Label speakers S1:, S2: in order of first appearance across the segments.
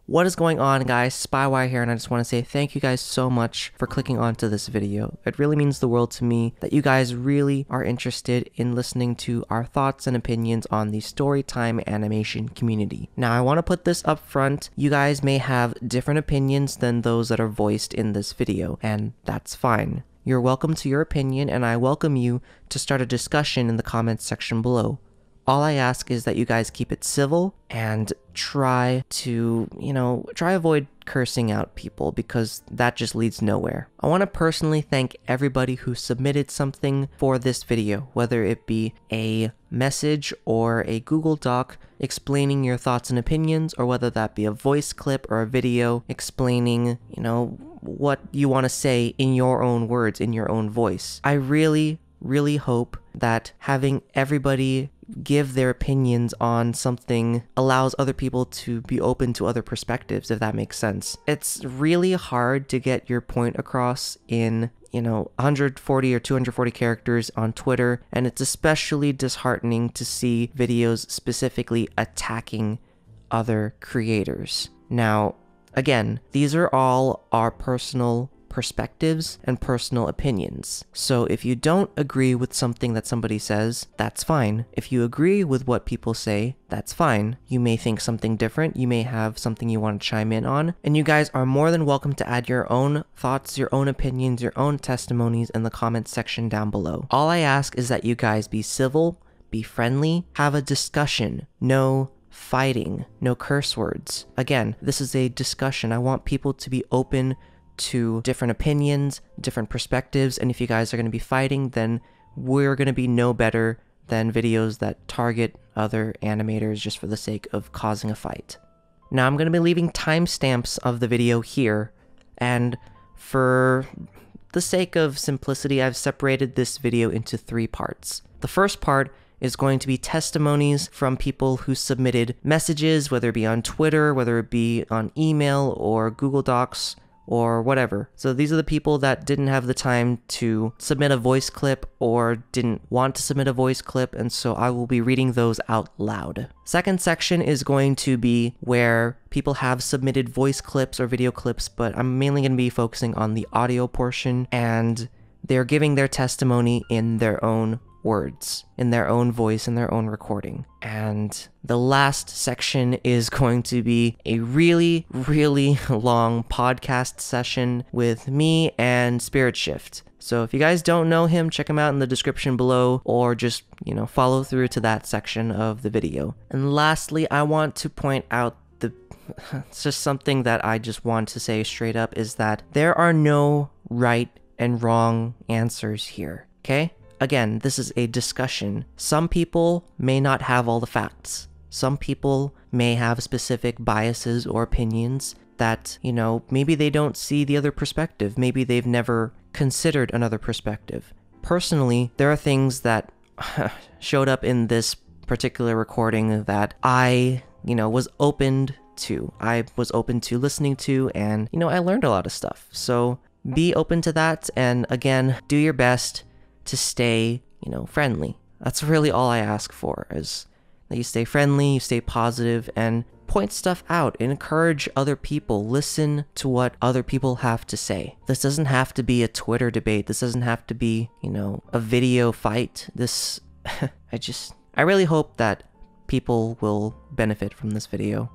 S1: What is going on, guys? Spywi here, and I just want to say thank you guys so much for clicking onto this video. It really means the world to me that you guys really are interested in listening to our thoughts and opinions on the Storytime animation community. Now, I want to put this up front. You guys may have different opinions than those that are voiced in this video, and that's fine. You're welcome to your opinion, and I welcome you to start a discussion in the comments section below. All I ask is that you guys keep it civil and try to, avoid cursing out people because that just leads nowhere. I want to personally thank everybody who submitted something for this video, whether it be a message or a Google Doc explaining your thoughts and opinions, or whether that be a voice clip or a video explaining, what you want to say in your own words, in your own voice. I really hope that having everybody give their opinions on something allows other people to be open to other perspectives, if that makes sense. It's really hard to get your point across in 140 or 240 characters on Twitter, and it's especially disheartening to see videos specifically attacking other creators. Now, again, these are all our personal perspectives and personal opinions. So if you don't agree with something that somebody says, that's fine. If you agree with what people say, that's fine. You may think something different, you may have something you want to chime in on, and you guys are more than welcome to add your own thoughts, your own opinions, your own testimonies in the comments section down below. All I ask is that you guys be civil, be friendly, have a discussion, no fighting, no curse words. Again, this is a discussion. I want people to be open to different opinions, different perspectives, and if you guys are going to be fighting, then we're going to be no better than videos that target other animators just for the sake of causing a fight. Now, I'm going to be leaving timestamps of the video here, and for the sake of simplicity, I've separated this video into 3 parts. The first part is going to be testimonies from people who submitted messages, whether it be on Twitter, whether it be on email or Google Docs, or whatever. So these are the people that didn't have the time to submit a voice clip or didn't want to submit a voice clip, and so I will be reading those out loud. Second section is going to be where people have submitted voice clips or video clips, but I'm mainly going to be focusing on the audio portion, and they're giving their testimony in their own words, in their own voice, in their own recording. And the last section is going to be a really long podcast session with me and Spirit Shift. So if you guys don't know him, check him out in the description below, or just, follow through to that section of the video. And lastly, I want to point out it's just something that I just want to say straight up, is that there are no right and wrong answers here, okay? Again, this is a discussion. Some people may not have all the facts. Some people may have specific biases or opinions that, maybe they don't see the other perspective. Maybe they've never considered another perspective. Personally, there are things that showed up in this particular recording that I, was open to. I was open to listening to, and, I learned a lot of stuff. So be open to that, and again, do your best to stay, friendly. That's really all I ask for, is that you stay friendly, you stay positive, and point stuff out, encourage other people, listen to what other people have to say. This doesn't have to be a Twitter debate. This doesn't have to be, a video fight. This, I really hope that people will benefit from this video.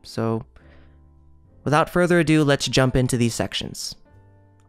S1: So, without further ado, let's jump into these sections.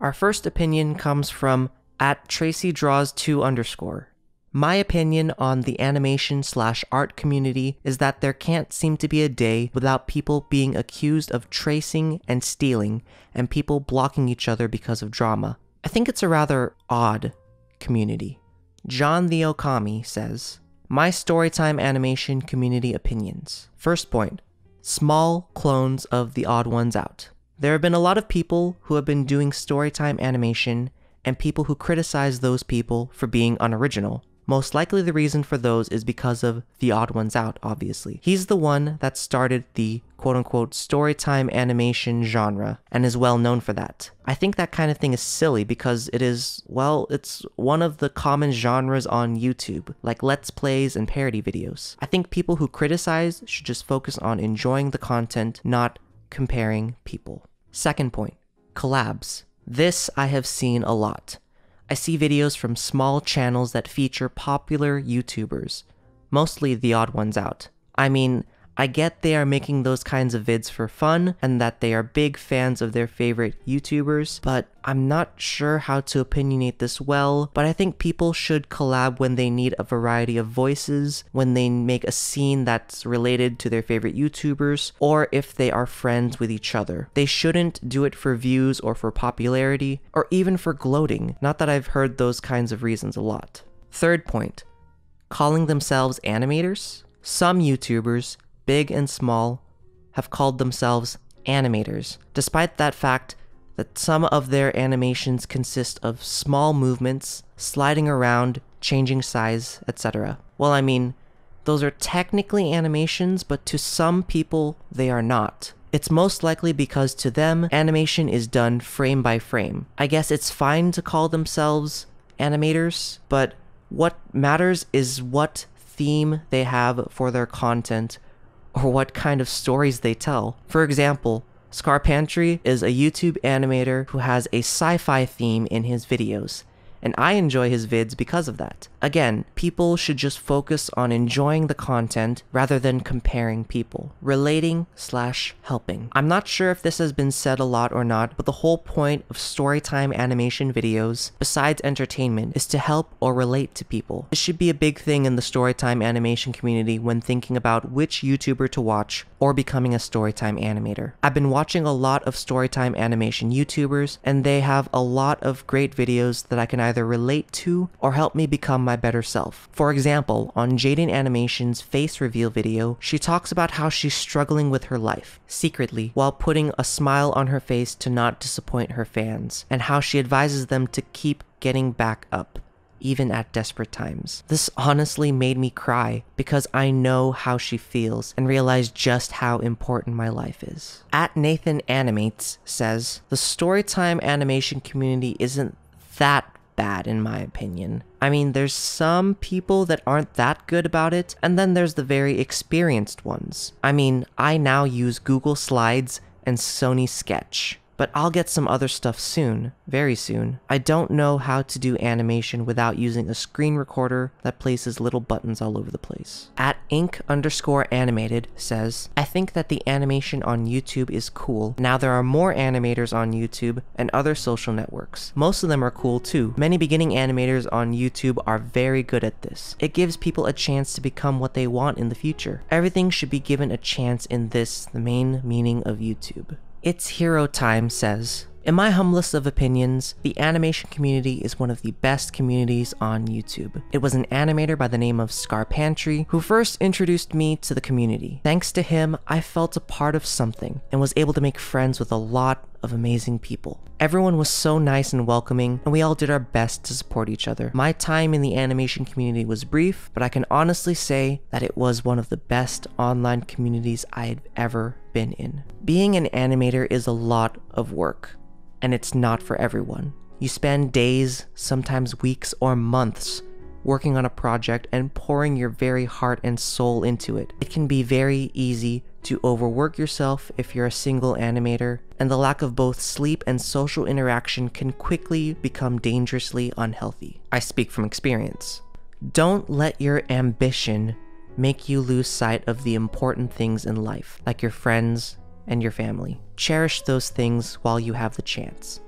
S1: Our first opinion comes from @TracyDraws2_. My opinion on the animation/art community is that there can't seem to be a day without people being accused of tracing and stealing, and people blocking each other because of drama. I think it's a rather odd community. John the Okami says, my Storytime animation community opinions. First point, small clones of the odd ones out. There have been a lot of people who have been doing Storytime animation, and people who criticize those people for being unoriginal. Most likely the reason for those is because of the odd ones out, obviously. He's the one that started the quote-unquote Storytime animation genre, and is well known for that. I think that kind of thing is silly because it is, well, it's one of the common genres on YouTube, like Let's Plays and parody videos. I think people who criticize should just focus on enjoying the content, not comparing people. Second point, collabs. This I have seen a lot. I see videos from small channels that feature popular YouTubers, mostly the odd ones out. I mean, I get they are making those kinds of vids for fun and that they are big fans of their favorite YouTubers, but I'm not sure how to opinionate this well, but I think people should collab when they need a variety of voices, when they make a scene that's related to their favorite YouTubers, or if they are friends with each other. They shouldn't do it for views or for popularity, or even for gloating, not that I've heard those kinds of reasons a lot. Third point, calling themselves animators. Some YouTubers, big and small, have called themselves animators, despite that fact that some of their animations consist of small movements, sliding around, changing size, etc. Well, I mean, those are technically animations, but to some people, they are not. It's most likely because to them, animation is done frame by frame. I guess it's fine to call themselves animators, but what matters is what theme they have for their content, or what kind of stories they tell. For example, Scarpantry is a YouTube animator who has a sci-fi theme in his videos, and I enjoy his vids because of that. Again, people should just focus on enjoying the content rather than comparing people, relating/helping. I'm not sure if this has been said a lot or not, but the whole point of Storytime animation videos, besides entertainment, is to help or relate to people. This should be a big thing in the Storytime animation community when thinking about which YouTuber to watch or becoming a Storytime animator. I've been watching a lot of Storytime animation YouTubers, and they have a lot of great videos that I can either relate to or help me become my better self. For example, on Jaiden Animations' face reveal video, she talks about how she's struggling with her life, secretly, while putting a smile on her face to not disappoint her fans, and how she advises them to keep getting back up, even at desperate times. This honestly made me cry because I know how she feels and realize just how important my life is. @Nathan Animates says, the Storytime animation community isn't that bad in my opinion. I mean, there's some people that aren't that good about it, and then there's the very experienced ones. I mean, I now use Google Slides and Sony Sketch, but I'll get some other stuff soon, very soon. I don't know how to do animation without using a screen recorder that places little buttons all over the place. @Ink_animated says, I think that the animation on YouTube is cool. Now there are more animators on YouTube and other social networks. Most of them are cool too. Many beginning animators on YouTube are very good at this. It gives people a chance to become what they want in the future. Everything should be given a chance in this, the main meaning of YouTube. It's Hero Time says, in my humblest of opinions, the animation community is one of the best communities on YouTube. It was an animator by the name of Scarpantry who first introduced me to the community. Thanks to him, I felt a part of something and was able to make friends with a lot of amazing people. Everyone was so nice and welcoming, and we all did our best to support each other. My time in the animation community was brief, but I can honestly say that it was one of the best online communities I had ever been in. Being an animator is a lot of work, and it's not for everyone. You spend days, sometimes weeks or months working on a project and pouring your very heart and soul into it. It can be very easy to overwork yourself if you're a single animator, and the lack of both sleep and social interaction can quickly become dangerously unhealthy. I speak from experience. Don't let your ambition make you lose sight of the important things in life, like your friends and your family. Cherish those things while you have the chance.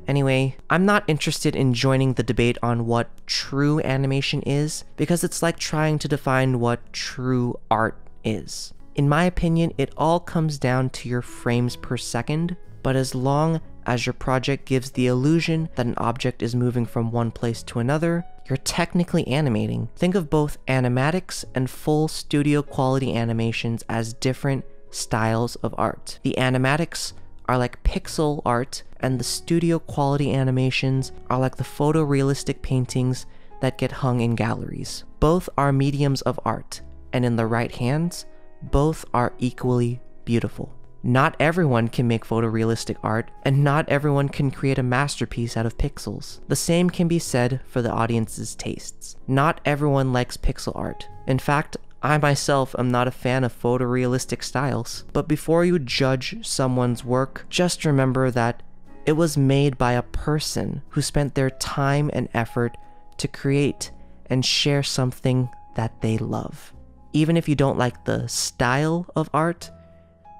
S1: Anyway, I'm not interested in joining the debate on what true animation is, because it's like trying to define what true art is. In my opinion, it all comes down to your frames per second, but as long as your project gives the illusion that an object is moving from one place to another, you're technically animating. Think of both animatics and full studio quality animations as different styles of art. The animatics are like pixel art, and the studio quality animations are like the photorealistic paintings that get hung in galleries. Both are mediums of art, and in the right hands, both are equally beautiful. Not everyone can make photorealistic art, and not everyone can create a masterpiece out of pixels. The same can be said for the audience's tastes. Not everyone likes pixel art. In fact, I myself am not a fan of photorealistic styles, but before you judge someone's work, just remember that it was made by a person who spent their time and effort to create and share something that they love. Even if you don't like the style of art,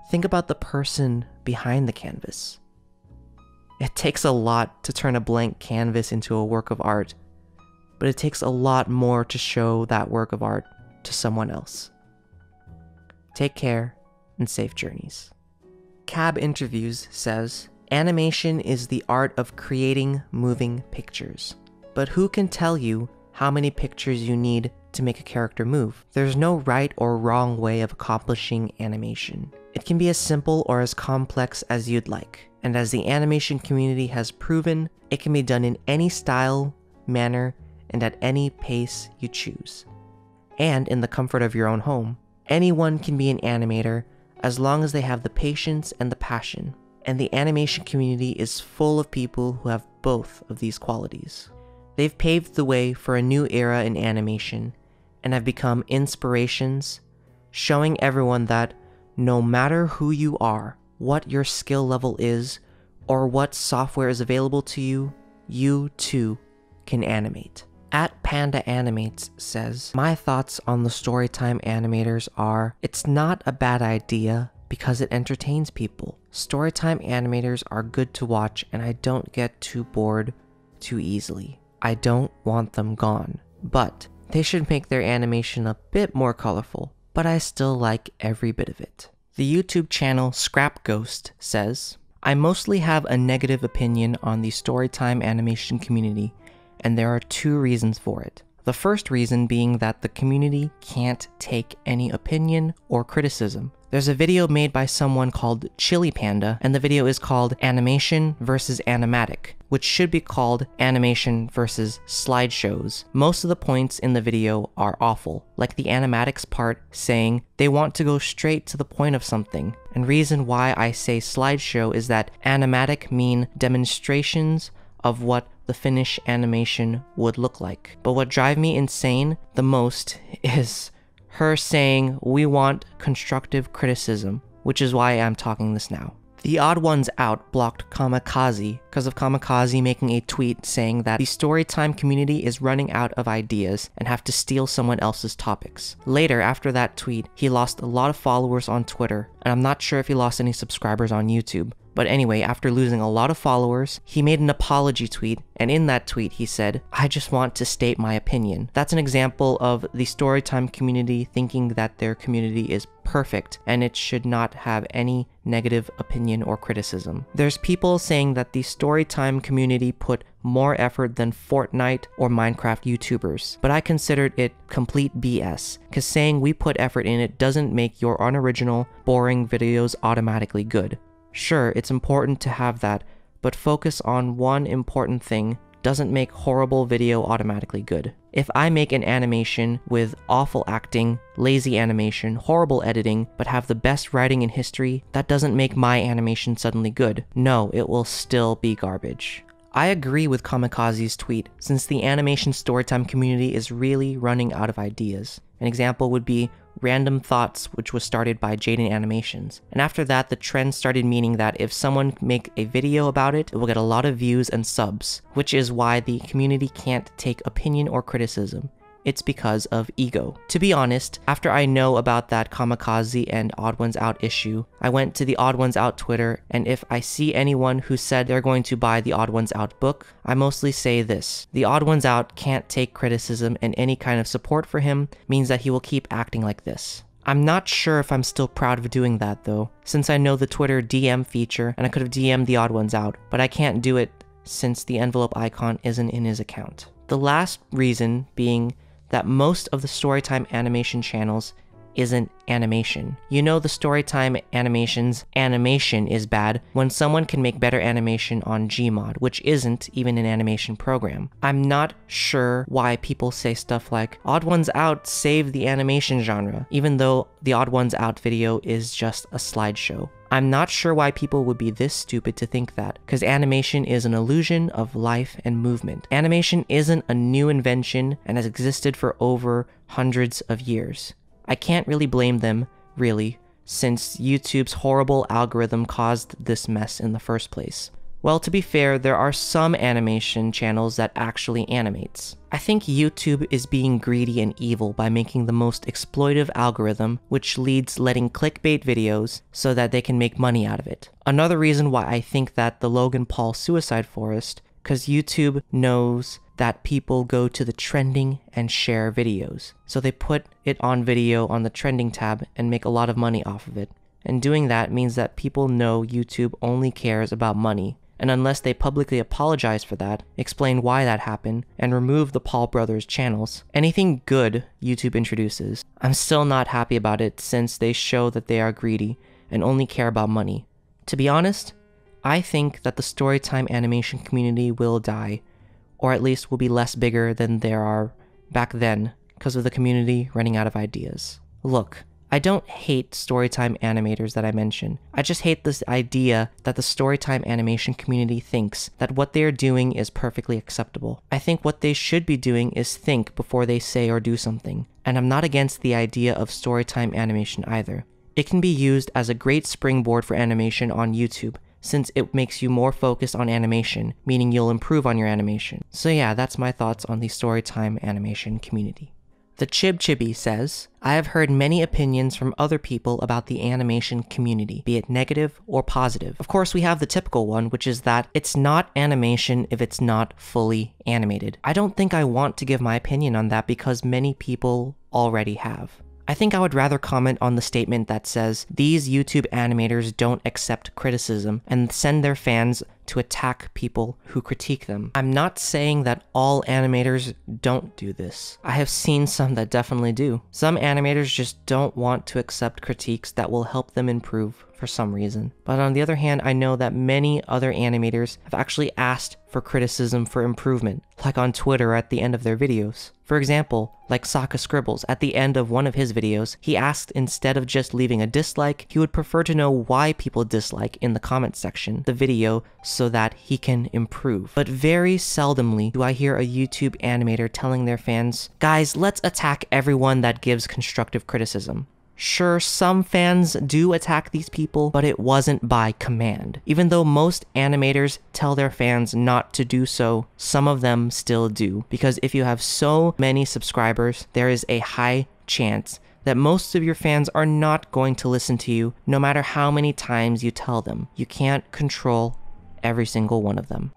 S1: think about the person behind the canvas. It takes a lot to turn a blank canvas into a work of art, but it takes a lot more to show that work of art to someone else. Take care and safe journeys. Cab Interviews says, animation is the art of creating moving pictures. But who can tell you how many pictures you need to make a character move? There's no right or wrong way of accomplishing animation. It can be as simple or as complex as you'd like. And as the animation community has proven, it can be done in any style, manner, and at any pace you choose. And in the comfort of your own home. Anyone can be an animator as long as they have the patience and the passion. And the animation community is full of people who have both of these qualities. They've paved the way for a new era in animation and have become inspirations, showing everyone that no matter who you are, what your skill level is, or what software is available to you, you too can animate. At Panda Animates says, my thoughts on the Storytime animators are, it's not a bad idea because it entertains people. Storytime animators are good to watch and I don't get too bored too easily. I don't want them gone, but they should make their animation a bit more colorful, but I still like every bit of it. The YouTube channel Scrap Ghost says, I mostly have a negative opinion on the Storytime animation community, and there are two reasons for it. The first reason being that the community can't take any opinion or criticism. There's a video made by someone called Chili Panda, and the video is called Animation versus Animatic, which should be called Animation versus Slideshows. Most of the points in the video are awful, like the animatics part saying they want to go straight to the point of something. And reason why I say slideshow is that animatic mean demonstrations of what the finished animation would look like. But what drives me insane the most is her saying we want constructive criticism, which is why I'm talking this now. The Odd Ones Out blocked Kamikaze because of Kamikaze making a tweet saying that the Storytime community is running out of ideas and have to steal someone else's topics. Later, after that tweet, he lost a lot of followers on Twitter, and I'm not sure if he lost any subscribers on YouTube. But anyway, after losing a lot of followers, he made an apology tweet, and in that tweet he said, I just want to state my opinion. That's an example of the Storytime community thinking that their community is perfect and it should not have any negative opinion or criticism. There's people saying that the Storytime community put more effort than Fortnite or Minecraft YouTubers, but I considered it complete BS, because saying we put effort in it doesn't make your unoriginal, boring videos automatically good. Sure, it's important to have that, but focus on one important thing doesn't make horrible video automatically good. If I make an animation with awful acting, lazy animation, horrible editing, but have the best writing in history, that doesn't make my animation suddenly good. No, it will still be garbage. I agree with Kamikaze's tweet, since the animation Storytime community is really running out of ideas. An example would be Random Thoughts, which was started by Jaiden Animations. And after that, the trend started meaning that if someone make a video about it, it will get a lot of views and subs, which is why the community can't take opinion or criticism. It's because of ego. To be honest, after I know about that Kamikaze and Odd Ones Out issue, I went to the Odd Ones Out Twitter, and if I see anyone who said they're going to buy the Odd Ones Out book, I mostly say this: the Odd Ones Out can't take criticism, and any kind of support for him means that he will keep acting like this. I'm not sure if I'm still proud of doing that though, since I know the Twitter DM feature and I could have DM'd the Odd Ones Out, but I can't do it since the envelope icon isn't in his account. The last reason being that most of the Storytime animation channels isn't animation. You know, the Storytime animations animation is bad when someone can make better animation on Gmod, which isn't even an animation program. I'm not sure why people say stuff like Odd Ones Out saved the animation genre, even though the Odd Ones Out video is just a slideshow. I'm not sure why people would be this stupid to think that, because animation is an illusion of life and movement. Animation isn't a new invention and has existed for over hundreds of years. I can't really blame them, really, since YouTube's horrible algorithm caused this mess in the first place. Well, to be fair, there are some animation channels that actually animates. I think YouTube is being greedy and evil by making the most exploitive algorithm, which leads letting clickbait videos so that they can make money out of it. Another reason why I think that the Logan Paul suicide forest, because YouTube knows that people go to the trending and share videos. So they put it on video on the trending tab and make a lot of money off of it. And doing that means that people know YouTube only cares about money. And unless they publicly apologize for that, explain why that happened, and remove the Paul brothers channels, anything good YouTube introduces, I'm still not happy about it since they show that they are greedy and only care about money. To be honest, I think that the Storytime animation community will die, or at least will be less bigger than there are back then because of the community running out of ideas. Look, I don't hate Storytime animators that I mentioned. I just hate this idea that the Storytime animation community thinks that what they are doing is perfectly acceptable. I think what they should be doing is think before they say or do something. And I'm not against the idea of Storytime animation either. It can be used as a great springboard for animation on YouTube, since it makes you more focused on animation, meaning you'll improve on your animation. So yeah, that's my thoughts on the Storytime animation community. The Chib Chibi says, I have heard many opinions from other people about the animation community, be it negative or positive. Of course, we have the typical one, which is that it's not animation if it's not fully animated. I don't think I want to give my opinion on that because many people already have. I think I would rather comment on the statement that says these YouTube animators don't accept criticism and send their fans to attack people who critique them. I'm not saying that all animators don't do this. I have seen some that definitely do. Some animators just don't want to accept critiques that will help them improve for some reason. But on the other hand, I know that many other animators have actually asked for criticism for improvement, like on Twitter at the end of their videos. For example, like Saka Scribbles, at the end of one of his videos, he asked instead of just leaving a dislike, he would prefer to know why people dislike in the comment section the video so that he can improve. But very seldomly do I hear a YouTube animator telling their fans, guys, let's attack everyone that gives constructive criticism. Sure, some fans do attack these people, but it wasn't by command. Even though most animators tell their fans not to do so, some of them still do. Because if you have so many subscribers, there is a high chance that most of your fans are not going to listen to you, no matter how many times you tell them. You can't control every single one of them.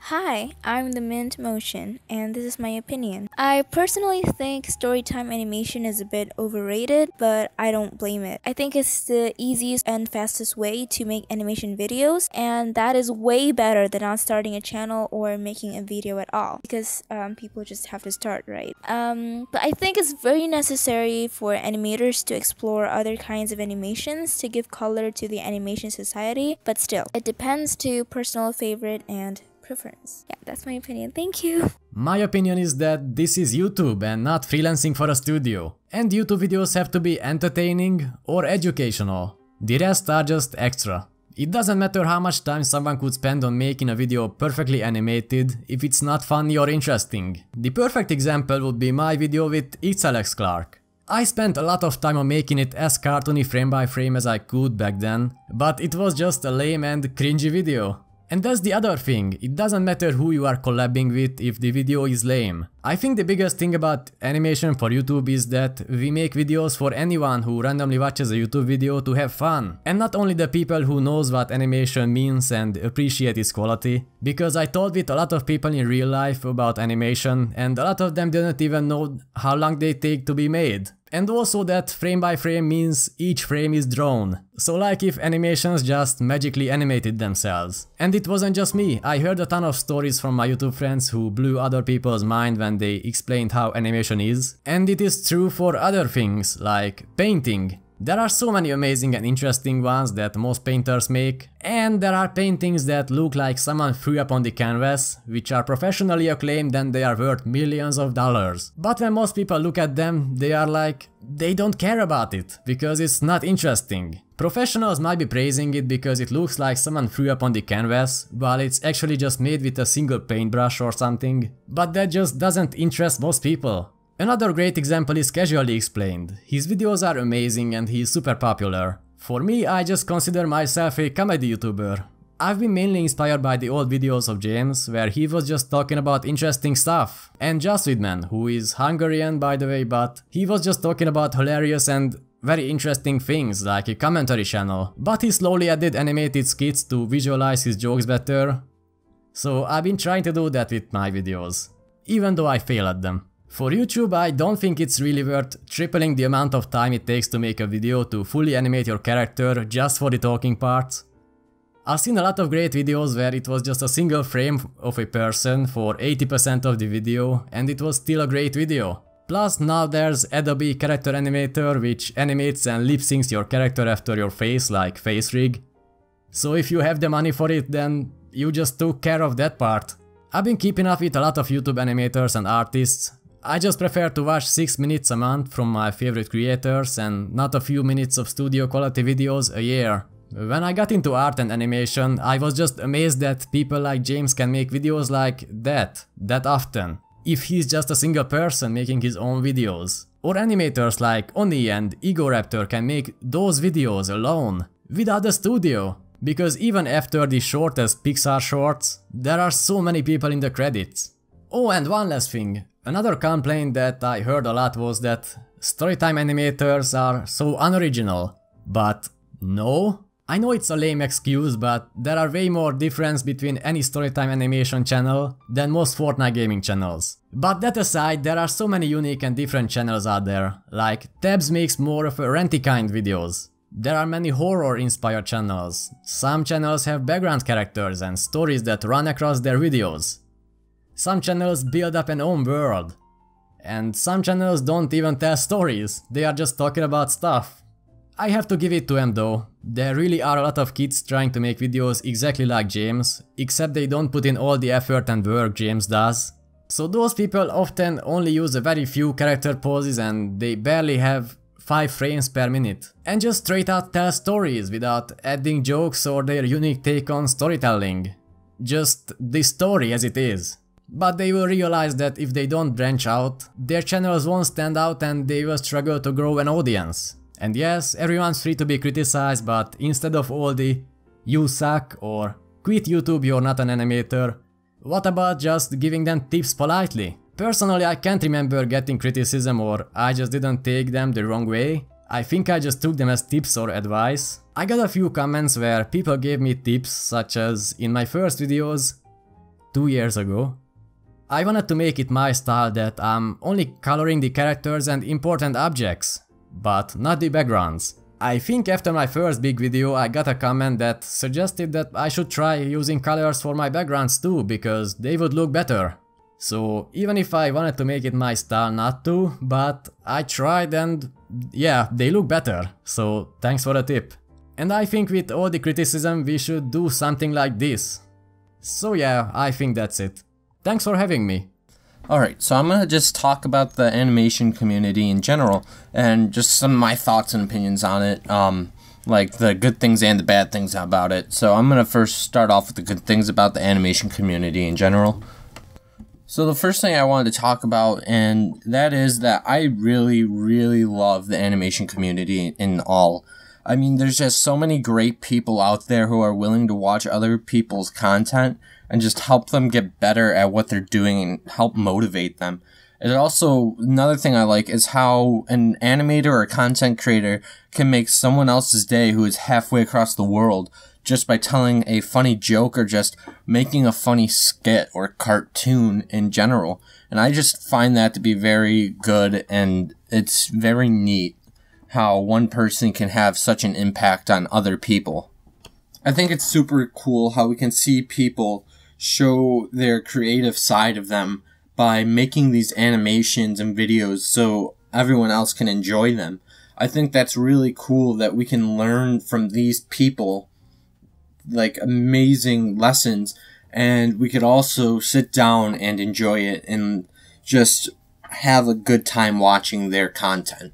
S2: Hi, I'm the Mint Motion, and this is my opinion. I personally think Storytime animation is a bit overrated, but I don't blame it. I think it's the easiest and fastest way to make animation videos, and that is way better than not starting a channel or making a video at all, because people just have to start, right? But I think it's very necessary for animators to explore other kinds of animations to give color to the animation society, but still, it depends to personal favorite and preference. Yeah, that's my opinion. Thank you.
S3: My opinion is that this is YouTube and not freelancing for a studio. And YouTube videos have to be entertaining or educational. The rest are just extra. It doesn't matter how much time someone could spend on making a video perfectly animated if it's not funny or interesting. The perfect example would be my video with It's Alex Clark. I spent a lot of time on making it as cartoony frame by frame as I could back then, but it was just a lame and cringy video. And that's the other thing, it doesn't matter who you are collabing with if the video is lame. I think the biggest thing about animation for YouTube is that we make videos for anyone who randomly watches a YouTube video to have fun. And not only the people who knows what animation means and appreciate its quality. Because I talked with a lot of people in real life about animation and a lot of them didn't even know how long they take to be made. And also that frame by frame means each frame is drawn. So like if animations just magically animated themselves. And it wasn't just me, I heard a ton of stories from my YouTube friends who blew other people's mind when they explained how animation is. And it is true for other things, like painting. There are so many amazing and interesting ones that most painters make, and there are paintings that look like someone threw up on the canvas, which are professionally acclaimed and they are worth millions of dollars. But when most people look at them, they are like, they don't care about it, because it's not interesting. Professionals might be praising it because it looks like someone threw up on the canvas, while it's actually just made with a single paintbrush or something, but that just doesn't interest most people. Another great example is Casually Explained. His videos are amazing and he is super popular. For me, I just consider myself a comedy YouTuber. I've been mainly inspired by the old videos of James, where he was just talking about interesting stuff. And Jaswidman, who is Hungarian by the way, but he was just talking about hilarious and very interesting things, like a commentary channel. But he slowly added animated skits to visualize his jokes better. So I've been trying to do that with my videos, even though I fail at them. For YouTube, I don't think it's really worth tripling the amount of time it takes to make a video to fully animate your character just for the talking parts. I've seen a lot of great videos where it was just a single frame of a person for 80% of the video and it was still a great video. Plus now there's Adobe Character Animator which animates and lip syncs your character after your face like face rig. So if you have the money for it, then you just took care of that part. I've been keeping up with a lot of YouTube animators and artists. I just prefer to watch 6 minutes a month from my favorite creators and not a few minutes of studio quality videos a year. When I got into art and animation, I was just amazed that people like James can make videos like that often, if he's just a single person making his own videos. Or animators like Oni and Egoraptor can make those videos alone, without a studio. Because even after the shortest Pixar shorts, there are so many people in the credits. Oh, and one last thing. Another complaint that I heard a lot was that Storytime animators are so unoriginal. But no. I know it's a lame excuse, but there are way more difference between any Storytime animation channel than most Fortnite gaming channels. But that aside, there are so many unique and different channels out there, like Tabs makes more of a renty kind videos. There are many horror-inspired channels. Some channels have background characters and stories that run across their videos. Some channels build up an own world. And some channels don't even tell stories, they are just talking about stuff. I have to give it to them though. There really are a lot of kids trying to make videos exactly like James, except they don't put in all the effort and work James does. So those people often only use a very few character poses and they barely have 5 frames per minute. And just straight out tell stories without adding jokes or their unique take on storytelling. Just the story as it is. But they will realize that if they don't branch out, their channels won't stand out and they will struggle to grow an audience. And yes, everyone's free to be criticized, but instead of all the "you suck" or "quit YouTube, you're not an animator," what about just giving them tips politely? Personally, I can't remember getting criticism or I just didn't take them the wrong way. I think I just took them as tips or advice. I got a few comments where people gave me tips, such as in my first videos 2 years ago. I wanted to make it my style that I'm only coloring the characters and important objects, but not the backgrounds. I think after my first big video I got a comment that suggested that I should try using colors for my backgrounds too, because they would look better. So even if I wanted to make it my style not to, but I tried and yeah, they look better, so thanks for the tip. And I think with all the criticism we should do something like this. So yeah, I think that's it. Thanks for having me.
S4: Alright, so I'm going to just talk about the animation community in general, and just some of my thoughts and opinions on it, like the good things and the bad things about it. So I'm going to first start off with the good things about the animation community in general. So the first thing I wanted to talk about, and that is that I really love the animation community in all. I mean, there's just so many great people out there who are willing to watch other people's content and just help them get better at what they're doing and help motivate them. And also, another thing I like is how an animator or content creator can make someone else's day who is halfway across the world just by telling a funny joke or just making a funny skit or cartoon in general. And I just find that to be very good, and it's very neat how one person can have such an impact on other people. I think it's super cool how we can see people show their creative side of them by making these animations and videos so everyone else can enjoy them. I think that's really cool that we can learn from these people like amazing lessons, and we could also sit down and enjoy it and just have a good time watching their content.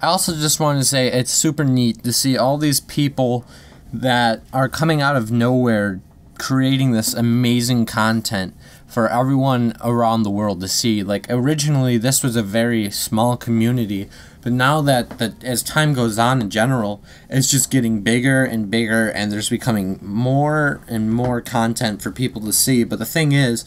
S4: I also just wanted to say it's super neat to see all these people that are coming out of nowhere creating this amazing content for everyone around the world to see. Like, originally this was a very small community, but now that as time goes on in general, it's just getting bigger and bigger, and there's becoming more and more content for people to see. But the thing is,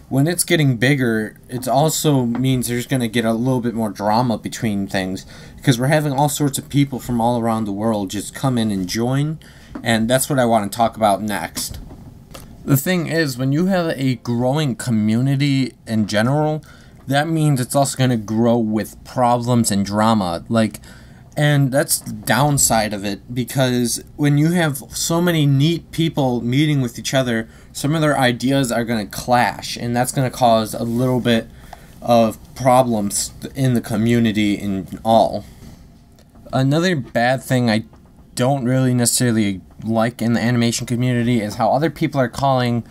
S4: when it's getting bigger, it also means there's going to get a little bit more drama between things, because we're having all sorts of people from all around the world just come in and join, and that's what I want to talk about next. The thing is, when you have a growing community in general, that means it's also going to grow with problems and drama. And that's the downside of it, because when you have so many neat people meeting with each other, some of their ideas are going to clash, and that's going to cause a little bit of problems in the community in all. Another bad thing I don't really necessarily like in the animation community is how other people are calling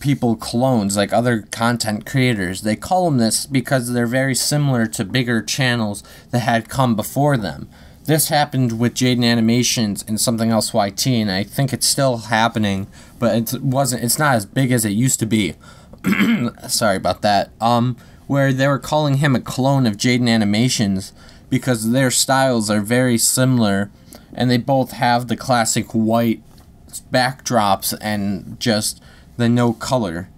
S4: people clones, like other content creators. They call them this because they're very similar to bigger channels that had come before them. This happened with Jaiden Animations and Something Else YT, and I think it's still happening, but it's not as big as it used to be. Sorry about that. Where they were calling him a clone of Jaiden Animations because their styles are very similar, and they both have the classic white backdrops and just the no color,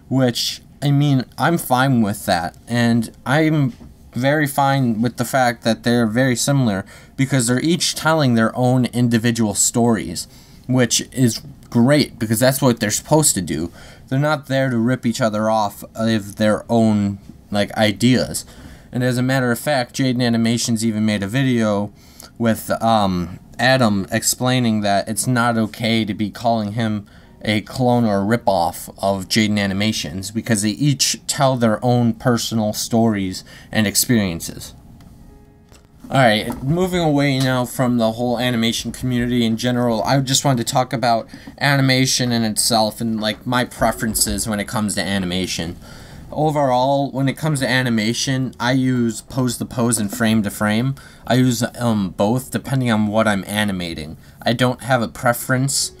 S4: which, I mean, I'm fine with that, and I'm very fine with the fact that they're very similar, because they're each telling their own individual stories, which is great, because that's what they're supposed to do. They're not there to rip each other off of their own, ideas. And as a matter of fact, Jaiden Animations even made a video with Adam explaining that it's not okay to be calling him a clone or a ripoff of Jaiden Animations, because they each tell their own personal stories and experiences. Alright, moving away now from the whole animation community in general, I just wanted to talk about animation in itself and my preferences when it comes to animation. Overall, when it comes to animation, I use pose to pose and frame to frame. I use both depending on what I'm animating. I don't have a preference.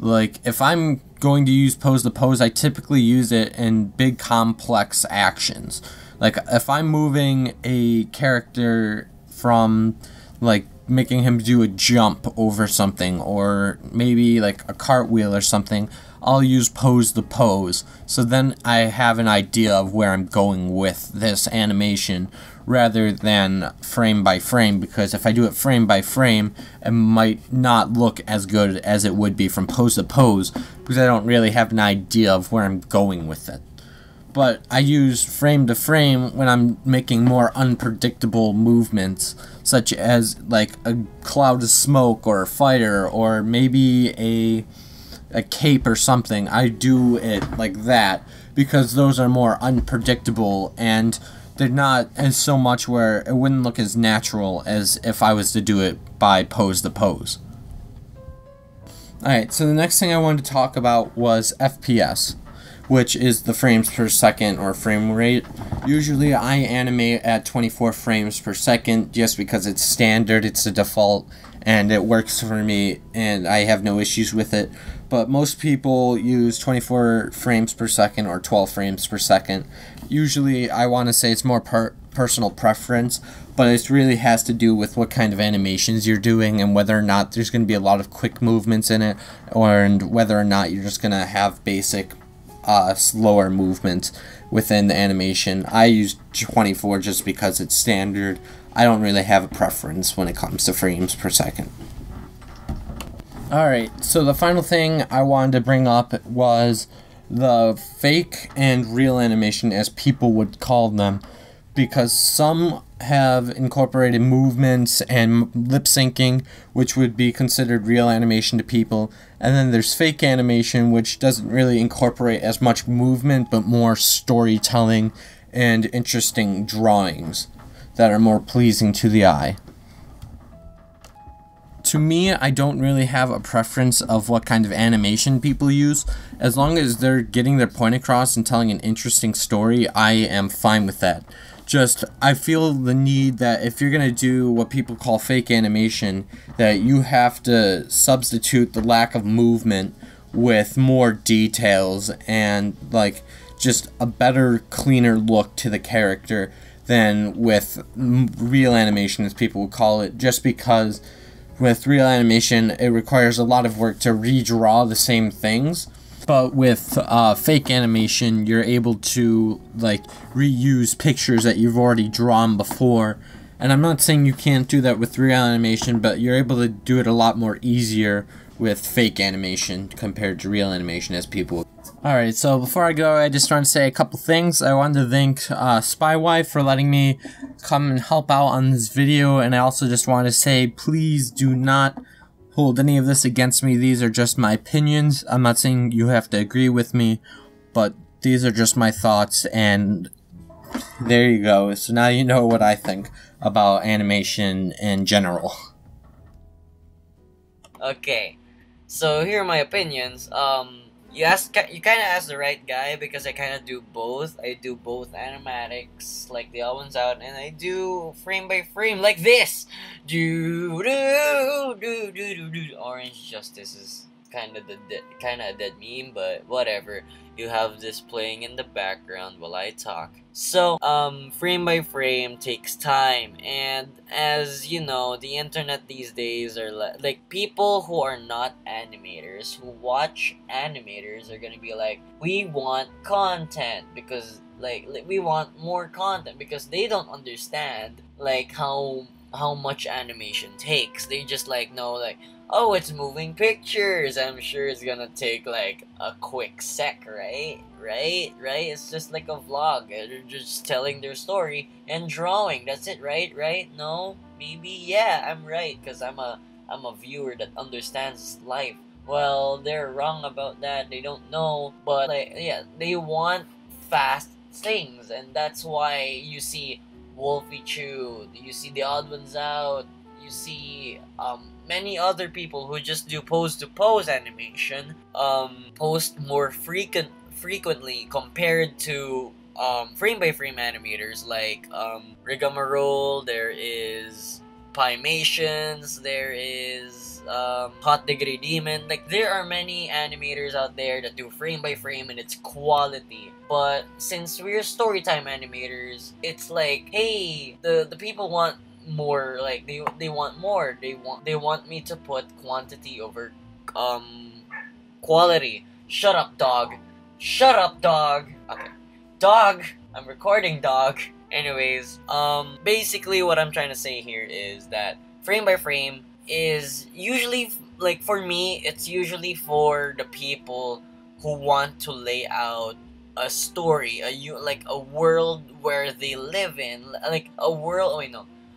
S4: If I'm going to use pose to pose, I typically use it in big complex actions. If I'm moving a character from making him do a jump over something, or maybe a cartwheel or something, I'll use pose to pose, so then I have an idea of where I'm going with this animation rather than frame by frame, because if I do it frame by frame, it might not look as good as it would be from pose to pose, because I don't really have an idea of where I'm going with it. But I use frame to frame when I'm making more unpredictable movements, such as a cloud of smoke or a fighter, or maybe a cape or something. I do it like that because those are more unpredictable, and they're not as so much where it wouldn't look as natural as if I was to do it by pose to pose. Alright, so the next thing I wanted to talk about was FPS, which is the frames per second or frame rate. Usually I animate at 24 frames per second just because it's standard, it's the default, and it works for me, and I have no issues with it. But most people use 24 frames per second or 12 frames per second. Usually I want to say it's more personal preference, but it really has to do with what kind of animations you're doing and whether or not there's going to be a lot of quick movements in it, and whether or not you're just going to have basic slower movements within the animation. I use 24 just because it's standard. I don't really have a preference when it comes to frames per second. Alright, so the final thing I wanted to bring up was the fake and real animation, as people would call them, because some have incorporated movements and lip syncing, which would be considered real animation to people, and then there's fake animation, which doesn't really incorporate as much movement but more storytelling and interesting drawings that are more pleasing to the eye. To me, I don't really have a preference of what kind of animation people use. As long as they're getting their point across and telling an interesting story, I am fine with that. Just, I feel the need that if you're going to do what people call fake animation, that you have to substitute the lack of movement with more details and like just a better, cleaner look to the character than with real animation, as people would call it, just because with real animation it requires a lot of work to redraw the same things. But with fake animation, you're able to like reuse pictures that you've already drawn before. And I'm not saying you can't do that with real animation, but you're able to do it a lot more easier with fake animation compared to real animation, as people. Alright, so before I go, I just want to say a couple things. I wanted to thank Spywi for letting me come and help out on this video, and I also just want to say, please do not hold any of this against me. These are just my opinions. I'm not saying you have to agree with me, but these are just my thoughts, and there you go. So now you know what I think about animation in general.
S5: Okay, so here are my opinions. You kind of asked the right guy, because I kind of do both. I do both animatics, like the ones out, and I do frame by frame, like this. Do do do do do do. Orange Justice is kind of a dead meme, but whatever. You have this playing in the background while I talk. So, frame by frame takes time, and as you know, the internet these days are like people who are not animators, who watch animators, are gonna be like, we want content, because like we want more content, because they don't understand like how much animation takes. They just like know like, oh, it's moving pictures, I'm sure it's gonna take like a quick sec, right? It's just like a vlog. They're just telling their story and drawing. That's it, right? No? Maybe? Yeah, I'm right, because I'm a viewer that understands life. Well, they're wrong about that. They don't know, but like, yeah, they want fast things, and that's why you see Wolfychu, you see the Odd Ones Out, you see many other people who just do pose-to-pose animation post more frequently compared to frame-by-frame animators like Rigmarole, there is Pymations, there is Hot Degree Demon. Like, there are many animators out there that do frame-by-frame and it's quality. But since we're Storytime animators, it's like, hey, the people want more, like they want more. They want me to put quantity over quality. Shut up, dog. Okay. Dog, I'm recording, dog. Anyways, basically what I'm trying to say here is that frame by frame is usually, like, for me, it's usually for the people who want to lay out a story, like a world where they live in, like a world,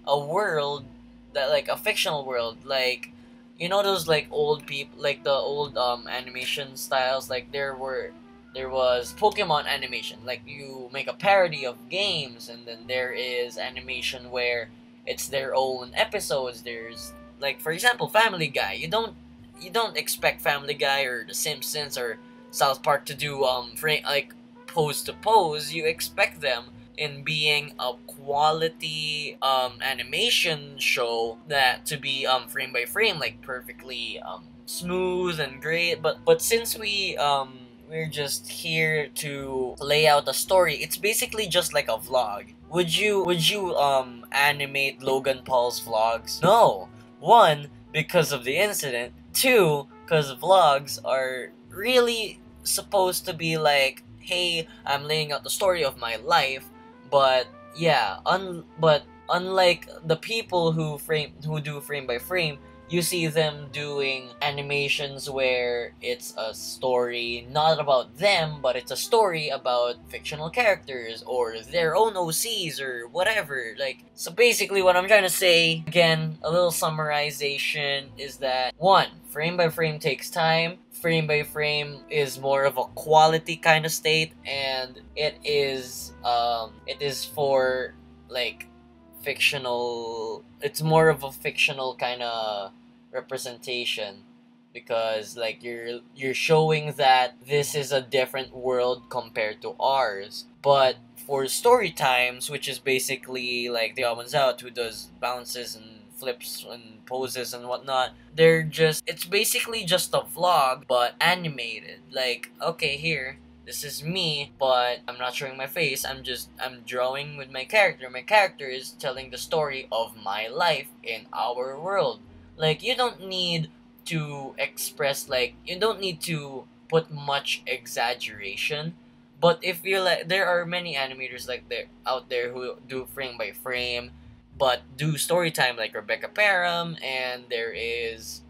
S5: a world that, like, a fictional world, like, you know, those like old people, like the old animation styles, like there was Pokemon animation, like you make a parody of games, and then there is animation where it's their own episodes. There's, like, for example, Family Guy. You don't expect Family Guy or The Simpsons or South Park to do like pose to pose. You expect them in being a quality animation show that to be frame by frame, like perfectly smooth and great. But since we're just here to lay out a story, it's basically just like a vlog. Would you animate Logan Paul's vlogs? No. One, because of the incident. Two, because vlogs are really supposed to be like, hey, I'm laying out the story of my life. But yeah, but unlike the people who do frame by frame, you see them doing animations where it's a story not about them, but it's a story about fictional characters or their own OCs or whatever. Like, so basically what I'm trying to say, again, a little summarization, is that 1, frame by frame takes time. Frame by frame is more of a quality kind of state, and it is for, like, fictional. It's more of a fictional kind of representation, because, like, you're showing that this is a different world compared to ours. But for story times, which is basically like the Odd Ones Out, who does bounces and flips and poses and whatnot. It's basically just a vlog, but animated. Like, okay, here, this is me, but I'm not showing my face. I'm drawing with my character. My character is telling the story of my life in our world. Like, you don't need to express, like, you don't need to put much exaggeration. But if you like, there are many animators like out there who do frame by frame, but do story time like Rebecca Parham, and there is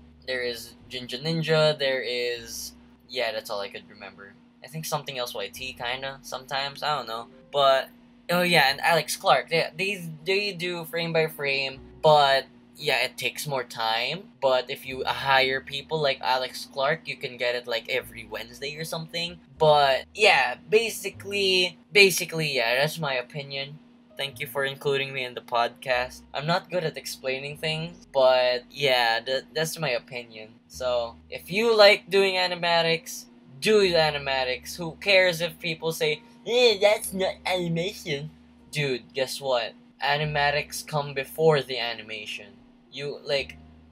S5: Jinja Ninja. There is, yeah, that's all I could remember. I think something else YT kinda sometimes, I don't know. But oh yeah, and Alex Clark. Yeah, they do frame by frame, but yeah, it takes more time. But if you hire people like Alex Clark, you can get it like every Wednesday or something. But yeah, basically, yeah, that's my opinion. Thank you for including me in the podcast. I'm not good at explaining things, but yeah, that's my opinion. So, if you like doing animatics, do the animatics. Who cares if people say, that's not animation? Dude, guess what? Animatics come before the animation.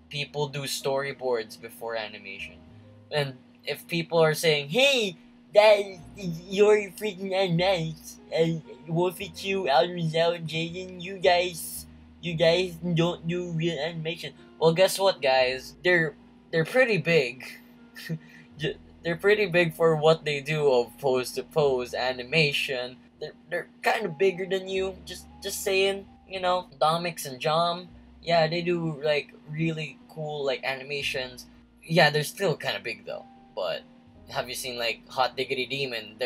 S5: People do storyboards before animation. And if people are saying, hey, you're freaking animatics, Wolfychu, Alrizal, Jaiden, you guys don't do real animation. Well, guess what, guys? They're pretty big. They're pretty big for what they do of pose to pose animation. They're kind of bigger than you. Just saying, Domix and Jom, yeah, they do like really cool like animations. Yeah, they're still kind of big though. But have you seen like Hot Diggity Demon?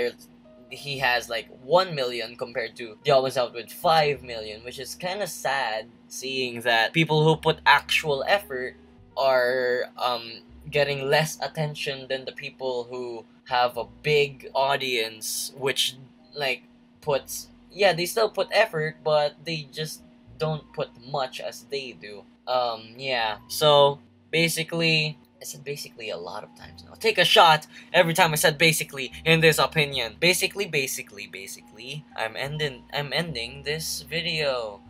S5: He has like 1 million compared to the Always Out with 5 million, which is kind of sad seeing that people who put actual effort are getting less attention than the people who have a big audience, which like they still put effort, but they just don't put much as they do. Yeah. So basically, I said basically a lot of times now. Take a shot every time I said basically in this opinion. Basically, I'm ending this video.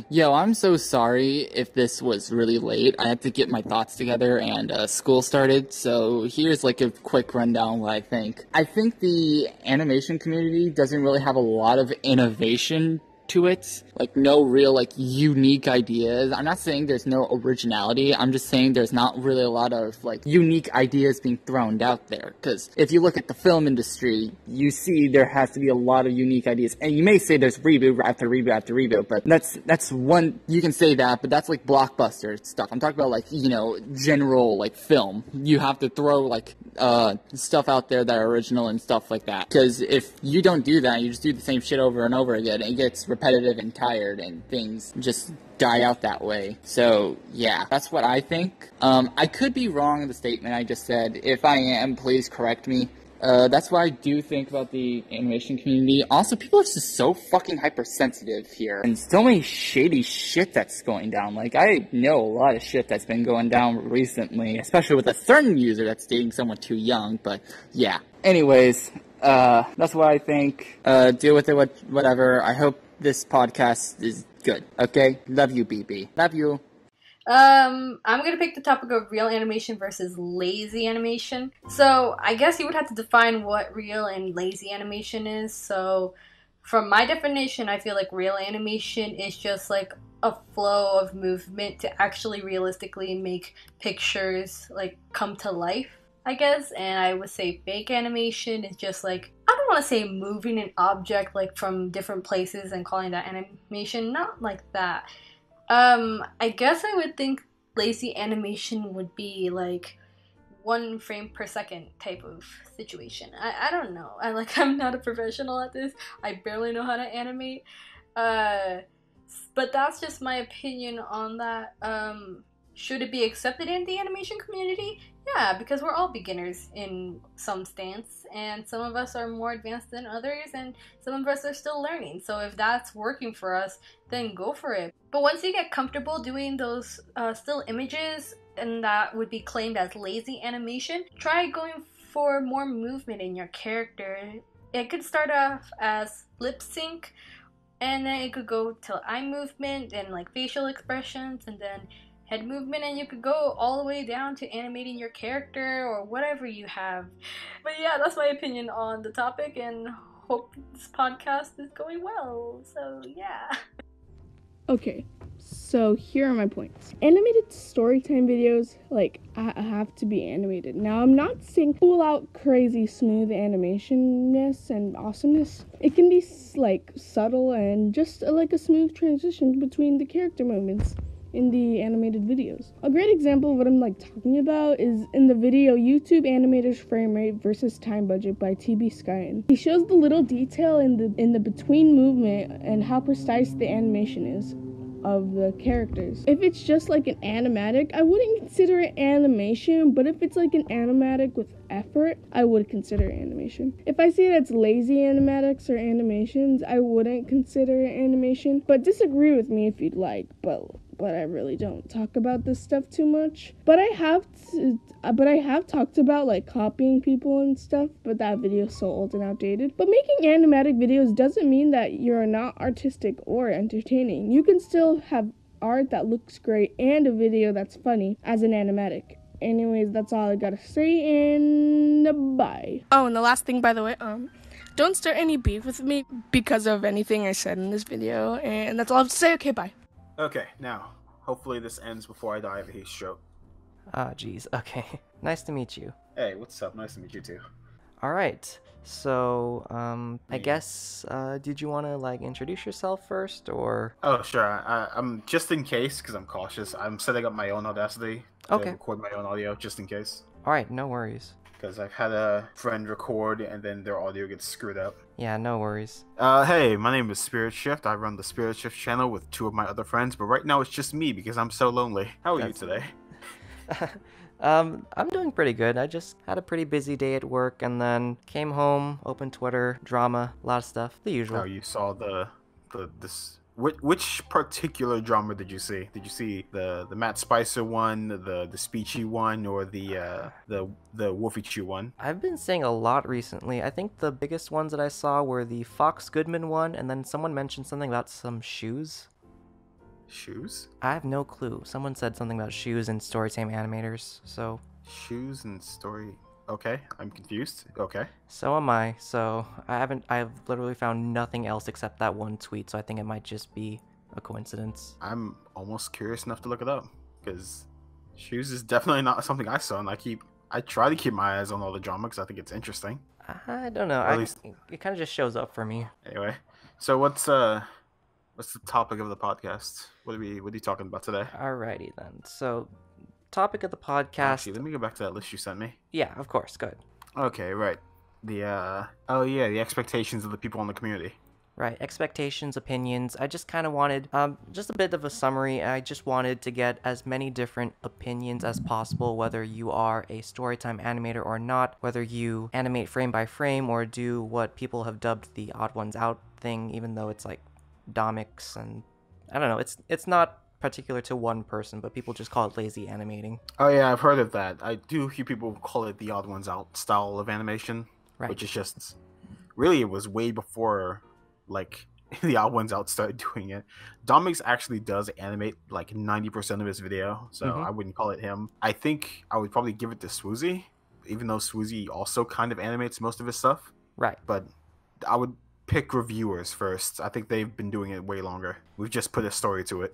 S6: Yo, I'm so sorry if this was really late. I had to get my thoughts together and school started, so here's like a quick rundown what I think. I think the animation community doesn't really have a lot of innovation to it, like no real like unique ideas. I'm not saying there's no originality, I'm just saying there's not really a lot of like unique ideas being thrown out there, because if you look at the film industry, you see there has to be a lot of unique ideas, and you may say there's reboot after reboot after reboot, but that's one, you can say that, but that's like blockbuster stuff. I'm talking about like, general like film. You have to throw like stuff out there that are original and stuff like that, because if you don't do that, you just do the same shit over and over again, it gets repetitive and tired, and things just die out that way. So yeah, that's what I think. I could be wrong in the statement I just said. If I am, please correct me. That's what I do think about the animation community. Also, people are just so fucking hypersensitive here, and so many shady shit that's going down. Like, I know a lot of shit that's been going down recently, especially with a certain user that's dating someone too young, but yeah. Anyways, that's what I think. Deal with it, whatever. I hope this podcast is good, okay? Love you, BB. Love you.
S7: I'm gonna pick the topic of real animation versus lazy animation. So, I guess you would have to define what real and lazy animation is. So, from my definition, I feel like real animation is just like a flow of movement to actually realistically make pictures like come to life, I guess. And I would say fake animation is just like, I don't want to say moving an object like from different places and calling that animation, not like that. I guess I would think lazy animation would be like 1 frame per second type of situation. I don't know. I'm not a professional at this. I barely know how to animate. But that's just my opinion on that. Should it be accepted in the animation community? Yeah, because we're all beginners in some stance, and some of us are more advanced than others, and some of us are still learning. So if that's working for us, then go for it. But once you get comfortable doing those still images, and that would be claimed as lazy animation, try going for more movement in your character. It could start off as lip sync, and then it could go to eye movement and like facial expressions, and then head movement, and you could go all the way down to animating your character or whatever you have. But yeah, that's my opinion on the topic, and hope this podcast is going well. So yeah.
S8: Okay, so here are my points. Animated storytime videos, like, have to be animated. Now, I'm not saying full out crazy smooth animationness and awesomeness. It can be, like, subtle and just, like, a smooth transition between the character moments in the animated videos. A great example of what I'm, like, talking about is in the video YouTube Animators Frame Rate versus Time Budget by TB Skyen. He shows the little detail in the between movement and how precise the animation is of the characters. If it's just like an animatic, I wouldn't consider it animation, but if it's like an animatic with effort, I would consider it animation. If I say that's lazy animatics or animations, I wouldn't consider it animation, but disagree with me if you'd like, but I really don't talk about this stuff too much. But I have talked about like copying people and stuff, but that video is so old and outdated. But making animatic videos doesn't mean that you're not artistic or entertaining. You can still have art that looks great and a video that's funny as an animatic. Anyways, that's all I gotta say, and bye.
S9: Oh, and the last thing, by the way, don't start any beef with me because of anything I said in this video, and that's all I have to say. Okay, bye.
S10: Okay, now, hopefully this ends before I die of a heat stroke.
S1: Ah, geez. Okay. Nice to meet you.
S10: Hey, what's up? Nice to meet you too.
S1: Alright. So, I guess, did you want to, like, introduce yourself first, or?
S10: Oh, sure. I'm just in case, because I'm cautious, I'm setting up my own Audacity to record my own audio, just in case.
S1: Alright, no worries.
S10: Because I've had a friend record, and then their audio gets screwed up.
S1: Yeah, no worries.
S10: Hey, my name is Spirit Shift. I run the Spirit Shift channel with 2 of my other friends, but right now it's just me because I'm so lonely. How are you today?
S1: I'm doing pretty good. I just had a pretty busy day at work and then came home, opened Twitter, drama, a lot of stuff, the usual.
S10: Oh, you saw which particular drama did you see? Did you see the Matt Spicer one, the Spywi one, or the Wolfychu one?
S1: I've been seeing a lot recently. I think the biggest ones that I saw were the Fox Goodman one, and then someone mentioned something about some shoes.
S10: Shoes?
S1: I have no clue. Someone said something about shoes and Storytime Animators, so...
S10: Shoes and story... Okay, I'm confused. Okay.
S1: So am I. So I've literally found nothing else except that one tweet, so I think it might just be a coincidence.
S10: I'm almost curious enough to look it up, because shoes is definitely not something I saw, and I try to keep my eyes on all the drama because I think it's interesting.
S1: I don't know. It kind of just shows up for me.
S10: Anyway, so what's the topic of the podcast? What are you talking about today?
S1: Alrighty then. So, topic of the podcast.
S10: Actually, let me go back to that list you sent me.
S1: Yeah, of course. Good.
S10: Okay, right. The the expectations of the people in the community.
S1: Right, expectations, opinions. I just kind of wanted, just a bit of a summary. I just wanted to get as many different opinions as possible, whether you are a Storytime animator or not, whether you animate frame by frame or do what people have dubbed the odd ones out thing, even though it's like domics, and I don't know, it's not particular to one person, but people just call it lazy animating.
S10: Oh yeah, I've heard of that. I do hear people call it the odd ones out style of animation,
S1: right.
S10: Which is just, really, it was way before, like, the odd ones out started doing it. Domix actually does animate like 90% of his video, so I wouldn't call it him. I think I would probably give it to Swoozy, even though Swoozy also kind of animates most of his stuff.
S1: Right.
S10: But I would pick reviewers first. I think they've been doing it way longer. We've just put a story to it.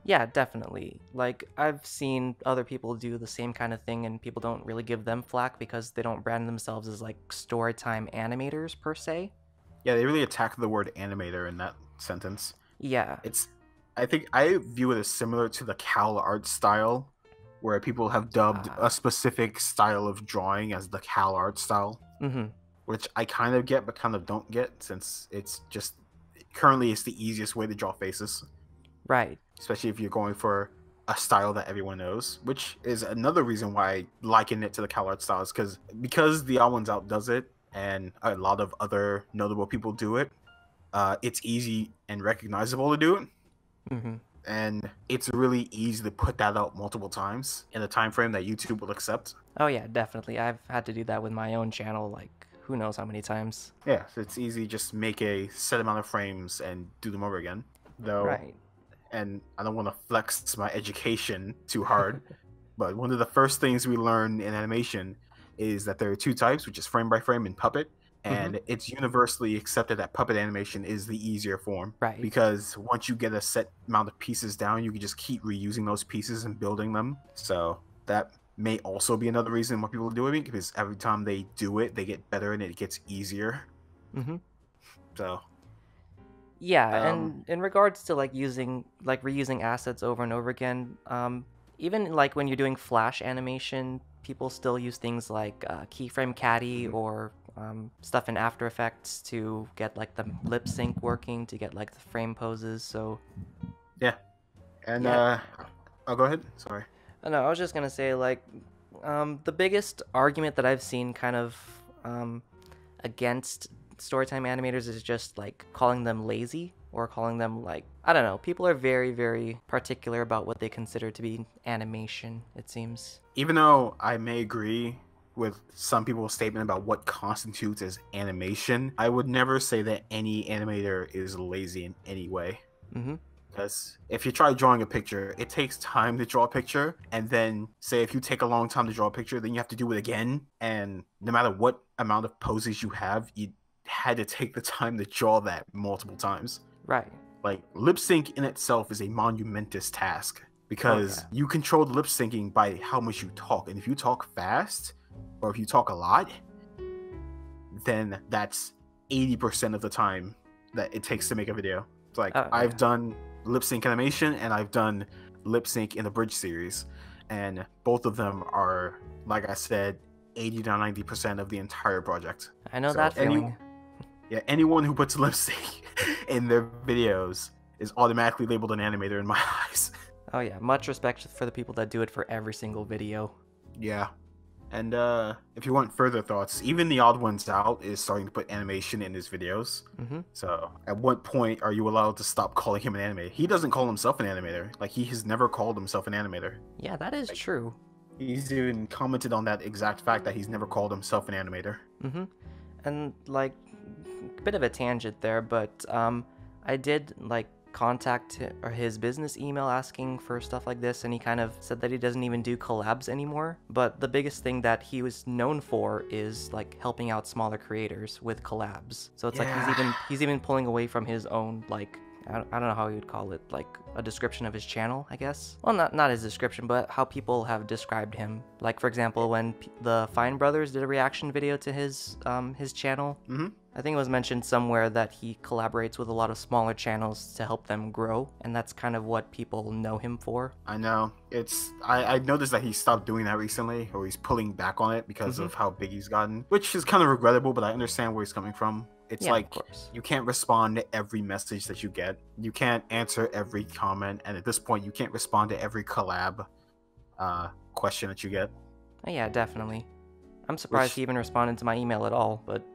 S1: Yeah, definitely. Like, I've seen other people do the same kind of thing, and people don't really give them flack because they don't brand themselves as, like, Storytime animators, per se.
S10: Yeah, they really attack the word animator in that sentence.
S1: Yeah.
S10: I think I view it as similar to the Cal art style, where people have dubbed a specific style of drawing as the Cal art style. Which I kind of get, but kind of don't get, since it's just, currently it's the easiest way to draw faces.
S1: Right.
S10: Especially if you're going for a style that everyone knows, which is another reason why I liken it to the Cal art styles, because the Odd Ones Out does it, and a lot of other notable people do it, it's easy and recognizable to do it. And it's really easy to put that out multiple times in a time frame that YouTube will accept.
S1: Oh yeah, definitely. I've had to do that with my own channel, like, who knows how many times.
S10: Yeah, so it's easy. Just make a set amount of frames and do them over again. Though,
S1: Right.
S10: and I don't want to flex my education too hard, but one of the first things we learn in animation is that there are two types, which is frame by frame and puppet. And it's universally accepted that puppet animation is the easier form.
S1: Right.
S10: Because once you get a set amount of pieces down, you can just keep reusing those pieces and building them. So that may also be another reason why people do it, because every time they do it, they get better and it gets easier. So
S1: yeah, and in regards to like reusing assets over and over again, even like when you're doing flash animation, people still use things like keyframe caddy or stuff in After Effects to get like the lip sync working, to get like the frame poses. So
S10: yeah, and
S1: Yeah.
S10: oh, go ahead. Sorry.
S1: No, I was just gonna say, like, the biggest argument that I've seen kind of against Storytime animators is just like calling them lazy, or calling them, like, I don't know. People are very, very particular about what they consider to be animation, it seems.
S10: Even though I may agree with some people's statement about what constitutes as animation, I would never say that any animator is lazy in any way. Because if you try drawing a picture, it takes time to draw a picture, and then say if you take a long time to draw a picture, then you have to do it again, and no matter what amount of poses you have, you had to take the time to draw that multiple times.
S1: Right.
S10: Like, lip sync in itself is a monumentous task, because you control the lip syncing by how much you talk, and if you talk fast, or if you talk a lot, then that's 80% of the time that it takes to make a video. It's like, I've done lip sync animation and I've done lip sync in the Bridge series, and both of them are, like I said, 80 to 90% of the entire project.
S1: I know that feeling.
S10: Anyone who puts lip sync in their videos is automatically labeled an animator in my eyes.
S1: Oh yeah, much respect for the people that do it for every single video.
S10: Yeah. And if you want further thoughts, even the Odd Ones Out is starting to put animation in his videos. So at what point are you allowed to stop calling him an animator? He doesn't call himself an animator. Like, he has never called himself an animator.
S1: Yeah, that is true.
S10: He's even commented on that exact fact, that he's never called himself an animator.
S1: And like, a bit of a tangent there, but I did like contact his business email asking for stuff like this, and he kind of said that he doesn't even do collabs anymore. But the biggest thing that he was known for is like helping out smaller creators with collabs. So it's like he's even pulling away from his own, like, I don't know how you would call it, like a description of his channel, I guess. Well, not his description, but how people have described him. Like, for example, when the Fine Brothers did a reaction video to his channel, I think it was mentioned somewhere that he collaborates with a lot of smaller channels to help them grow, and that's kind of what people know him for.
S10: I know. I noticed that he stopped doing that recently, or he's pulling back on it because of how big he's gotten, which is kind of regrettable, but I understand where he's coming from. It's like, you can't respond to every message that you get. You can't answer every comment, and at this point, you can't respond to every collab question that you get.
S1: Oh, yeah, definitely. I'm surprised he even responded to my email at all, but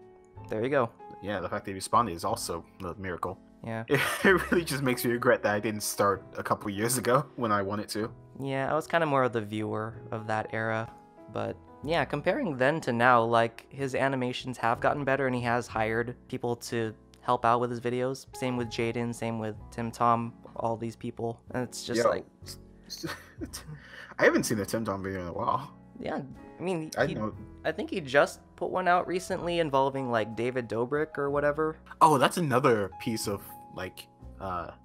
S1: there you go.
S10: Yeah, the fact that he responded is also a miracle.
S1: Yeah.
S10: It really just makes me regret that I didn't start a couple years ago when I wanted to.
S1: Yeah, I was kind of more of the viewer of that era, but yeah, comparing then to now, like, his animations have gotten better, and he has hired people to help out with his videos. Same with Jaiden, same with Tim Tom, all these people. And it's just like...
S10: I haven't seen a Tim Tom video in a while.
S1: Yeah, I mean, I think he just put one out recently involving, like, David Dobrik or whatever.
S10: Oh, that's another piece of, like,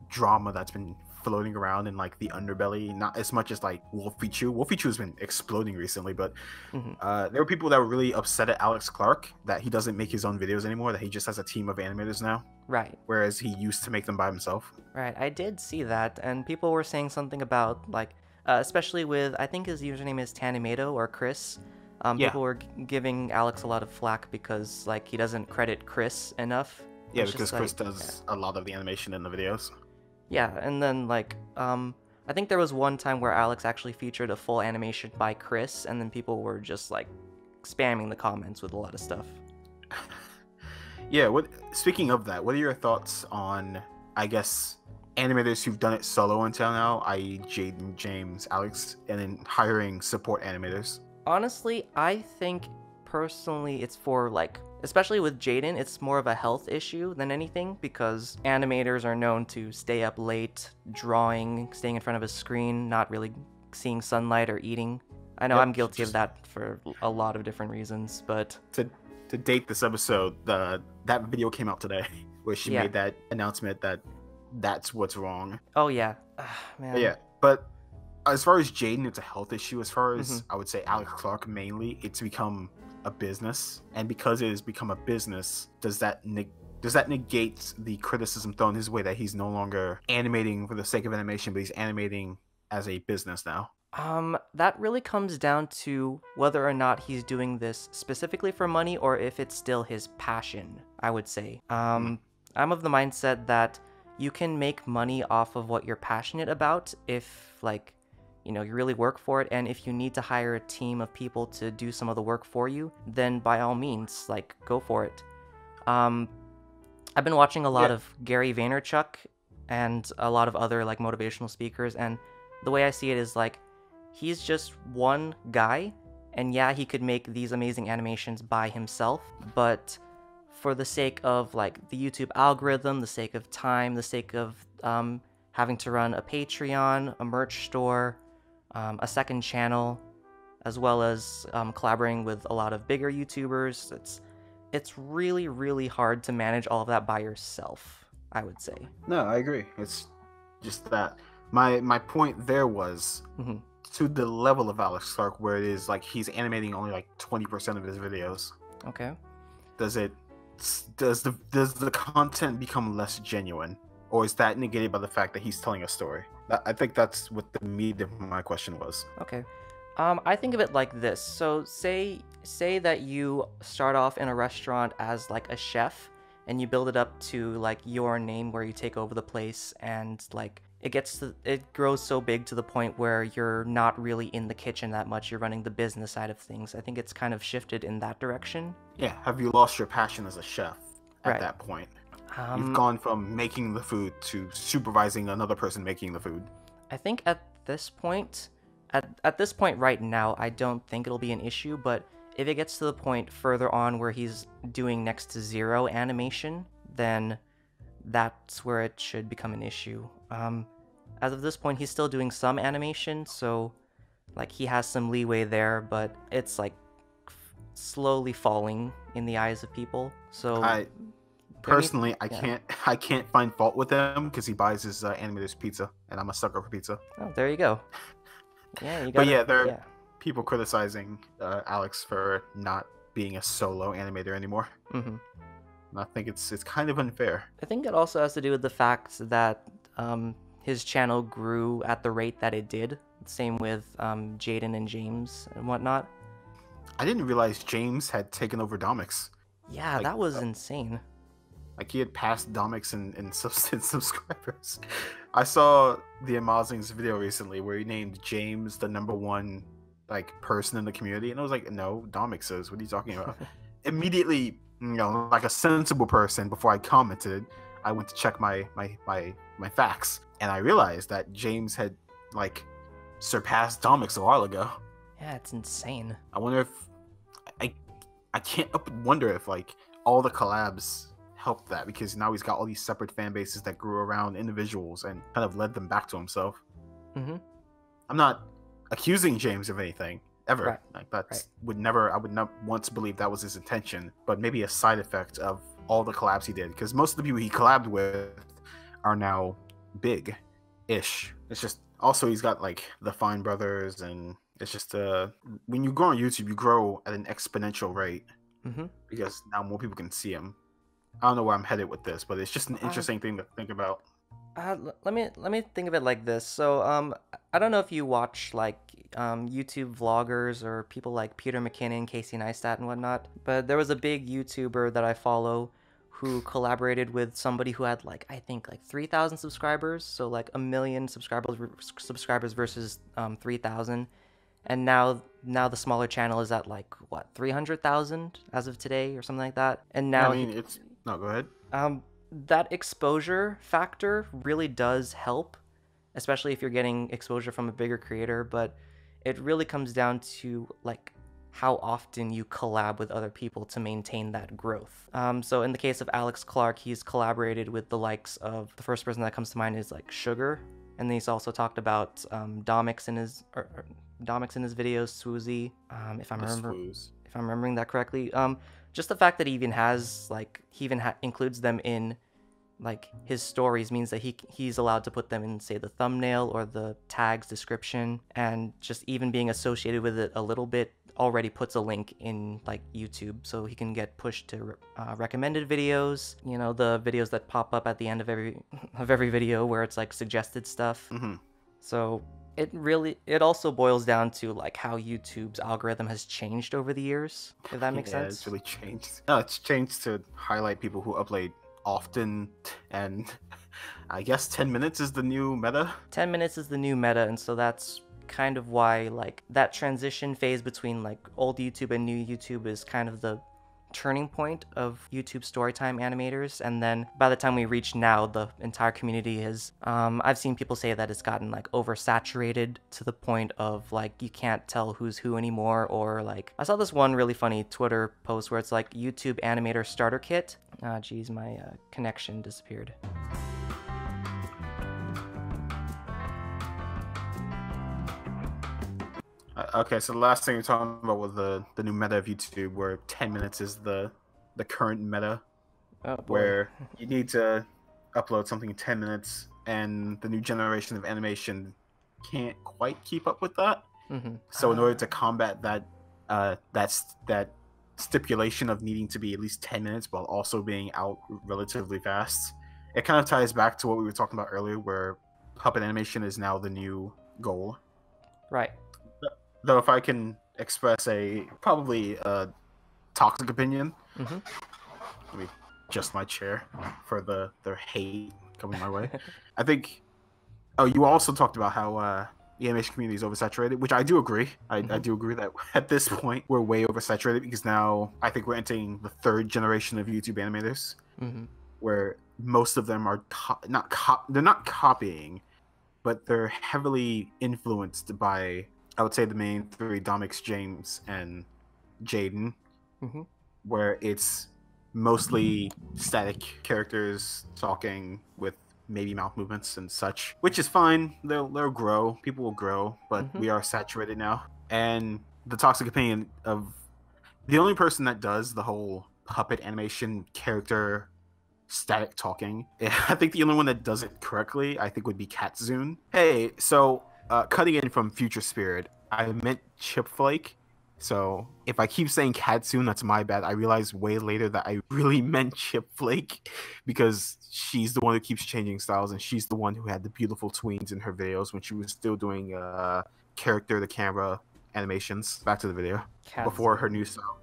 S10: drama that's been floating around in, like, the underbelly. Not as much as, like, Wolfychu. Wolfychu has been exploding recently, but there were people that were really upset at Alex Clark that he doesn't make his own videos anymore, that he just has a team of animators now.
S1: Right.
S10: Whereas he used to make them by himself.
S1: Right, I did see that, and people were saying something about, like, especially with, I think his username is Tanimato or Chris. People were giving Alex a lot of flack because, like, he doesn't credit Chris enough.
S10: Yeah, because Chris does a lot of the animation in the videos.
S1: Yeah, and then, like, I think there was one time where Alex actually featured a full animation by Chris, and then people were just, like, spamming the comments with a lot of stuff.
S10: Yeah, speaking of that, what are your thoughts on, I guess, animators who've done it solo until now, i.e. Jaiden, James, Alex, and then hiring support animators?
S1: Honestly, I think personally it's for, like, especially with Jaiden, it's more of a health issue than anything, because animators are known to stay up late, drawing, staying in front of a screen, not really seeing sunlight or eating. I know I'm guilty of that for a lot of different reasons, but...
S10: To date this episode, that video came out today, where she made that announcement that that's what's wrong.
S1: Oh, yeah. Man.
S10: Yeah, but as far as Jaiden, it's a health issue. As far as, I would say, Alex Clark mainly, it's become a business. And because it has become a business, does that negate the criticism thrown his way that he's no longer animating for the sake of animation, but he's animating as a business now?
S1: That really comes down to whether or not he's doing this specifically for money or if it's still his passion, I would say. I'm of the mindset that you can make money off of what you're passionate about if, like, you know, you really work for it, and if you need to hire a team of people to do some of the work for you, then by all means, like, go for it. I've been watching a lot of Gary Vaynerchuk and a lot of other, like, motivational speakers, and the way I see it is, like, he's just one guy, and yeah, he could make these amazing animations by himself, but for the sake of, like, the YouTube algorithm, the sake of time, the sake of having to run a Patreon, a merch store, a second channel, as well as collaborating with a lot of bigger YouTubers, it's really, really hard to manage all of that by yourself, I would say.
S10: No, I agree. It's just that my point there was to the level of Alex Clark, where it is like he's animating only like 20% of his videos.
S1: Okay.
S10: Does the content become less genuine, or is that negated by the fact that he's telling a story? I think that's what the meat of my question was.
S1: Okay. I think of it like this. So say that you start off in a restaurant as like a chef, and you build it up to like your name, where you take over the place, and like it grows so big to the point where you're not really in the kitchen that much. You're running the business side of things. I think it's kind of shifted in that direction.
S10: Yeah. Have you lost your passion as a chef at that point? You've gone from making the food to supervising another person making the food.
S1: I think at this point right now, I don't think it'll be an issue, but if it gets to the point further on where he's doing next to zero animation, then that's where it should become an issue. As of this point, he's still doing some animation, so like he has some leeway there, but it's like slowly falling in the eyes of people. So
S10: personally, I can't find fault with him because he buys his Animators pizza, and I'm a sucker for pizza.
S1: Oh, there you go. Yeah, you got.
S10: But yeah, there are people criticizing Alex for not being a solo animator anymore. And I think it's kind of unfair.
S1: I think it also has to do with the fact that his channel grew at the rate that it did. Same with Jaiden and James and whatnot.
S10: I didn't realize James had taken over Domix.
S1: Yeah, like, that was insane.
S10: Like, he had passed Domix in subscribers. I saw the Amazing's video recently where he named James the #1 like person in the community, and I was like, no, Domix is. What are you talking about? Immediately, you know, like a sensible person, before I commented, I went to check my facts, and I realized that James had like surpassed Domix a while ago.
S1: Yeah, it's insane.
S10: I wonder if I can't help but wonder if like all the collabs helped that, because now he's got all these separate fan bases that grew around individuals and kind of led them back to himself. I'm not accusing James of anything ever. Like I would not once believe that was his intention, but maybe a side effect of all the collabs he did, because most of the people he collabed with are now big-ish. It's just also he's got like the Fine Brothers, and it's just when you grow on YouTube, you grow at an exponential rate because now more people can see him. I don't know where I'm headed with this, but it's just an interesting thing to think about.
S1: Let me think of it like this. So I don't know if you watch like YouTube vloggers or people like Peter McKinnon, Casey Neistat, and whatnot, but there was a big YouTuber that I follow who collaborated with somebody who had like, I think like 3,000 subscribers, so like 1 million subscribers versus 3,000, and now the smaller channel is at like what, 300,000 as of today or something like that. And now
S10: I mean, it's no, go ahead.
S1: That exposure factor really does help, especially if you're getting exposure from a bigger creator, but it really comes down to like how often you collab with other people to maintain that growth. So in the case of Alex Clark, he's collaborated with the likes of, the first person that comes to mind is like Sugar, and then he's also talked about Domix in his videos, Swoozy, if I'm remembering that correctly. Just the fact that he even has like includes them in like his stories means that he's allowed to put them in, say, the thumbnail or the tag's description, and just even being associated with it a little bit already puts a link in like YouTube, so he can get pushed to recommended videos, you know, the videos that pop up at the end of every video where it's like suggested stuff. So it also boils down to like how YouTube's algorithm has changed over the years, if that makes sense.
S10: It's really changed. No, it's changed to highlight people who upload often, and I guess 10 minutes is the new meta. 10 minutes is the new meta, and so that's kind of why like that transition phase between like old YouTube and new YouTube is kind of the turning point of YouTube Storytime animators. And then by the time we reach now, the entire community has I've seen people say that it's gotten like oversaturated to the point of like you can't tell who's who anymore. Or like I saw this one really funny Twitter post where it's like YouTube animator starter kit. Geez, my connection disappeared. Okay, so the last thing we were talking about was the new meta of YouTube, where 10 minutes is the current meta, where you need to upload something in 10 minutes, and the new generation of animation can't quite keep up with that. So in order to combat that that stipulation of needing to be at least 10 minutes while also being out relatively fast, it kind of ties back to what we were talking about earlier, where puppet animation is now the new goal.
S1: Right.
S10: Though if I can express probably a toxic opinion, let me adjust my chair for the hate coming my way. I think, you also talked about how the animation community is oversaturated, which I do agree. I do agree that at this point we're way oversaturated, because now I think we're entering the third generation of YouTube animators, where most of them are they're not copying, but they're heavily influenced by, I would say, the main three, Domix, James, and Jaiden, where it's mostly static characters talking with maybe mouth movements and such, which is fine. They'll grow. People will grow, but we are saturated now. And the toxic opinion of the only person that does the whole puppet animation character static talking, I think the only one that does it correctly, I think, would be Katzune. Hey, so cutting in from Future Spirit, I meant Chipflake. So if I keep saying Katzune, that's my bad. I realized way later that I really meant Chipflake, because she's the one who keeps changing styles, and she's the one who had the beautiful tweens in her videos when she was still doing character to camera animations. Back to the video. Katzune. Before her new style.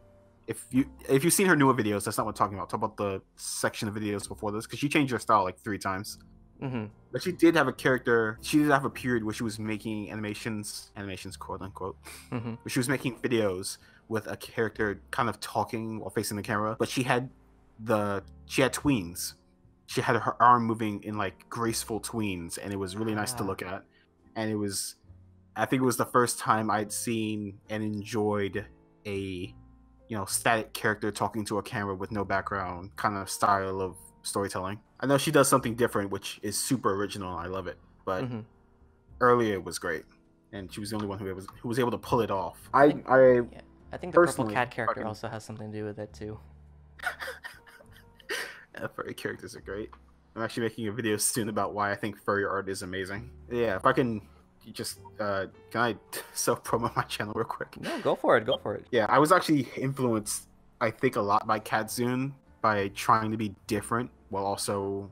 S10: If you've seen her newer videos, that's not what I'm talking about. Talk about the section of videos before this, because she changed her style like 3 times. But she did have a character. She did have a period where she was making animations, quote unquote. Where she was making videos with a character kind of talking while facing the camera. But she had tweens. She had her arm moving in like graceful tweens, and it was really nice to look at. And I think it was the first time I'd seen and enjoyed a, static character talking to a camera with no background kind of style of storytelling. I know she does something different, which is super original, and I love it. But earlier it was great, and she was the only one who was able to pull it off. I think
S1: the purple cat character also has something to do with it too.
S10: Furry characters are great. I'm actually making a video soon about why I think furry art is amazing. Yeah, if I can just can I self-promote my channel real quick?
S1: No, go for it.
S10: Yeah, I was actually influenced, I think, a lot by Katzune, by trying to be different while also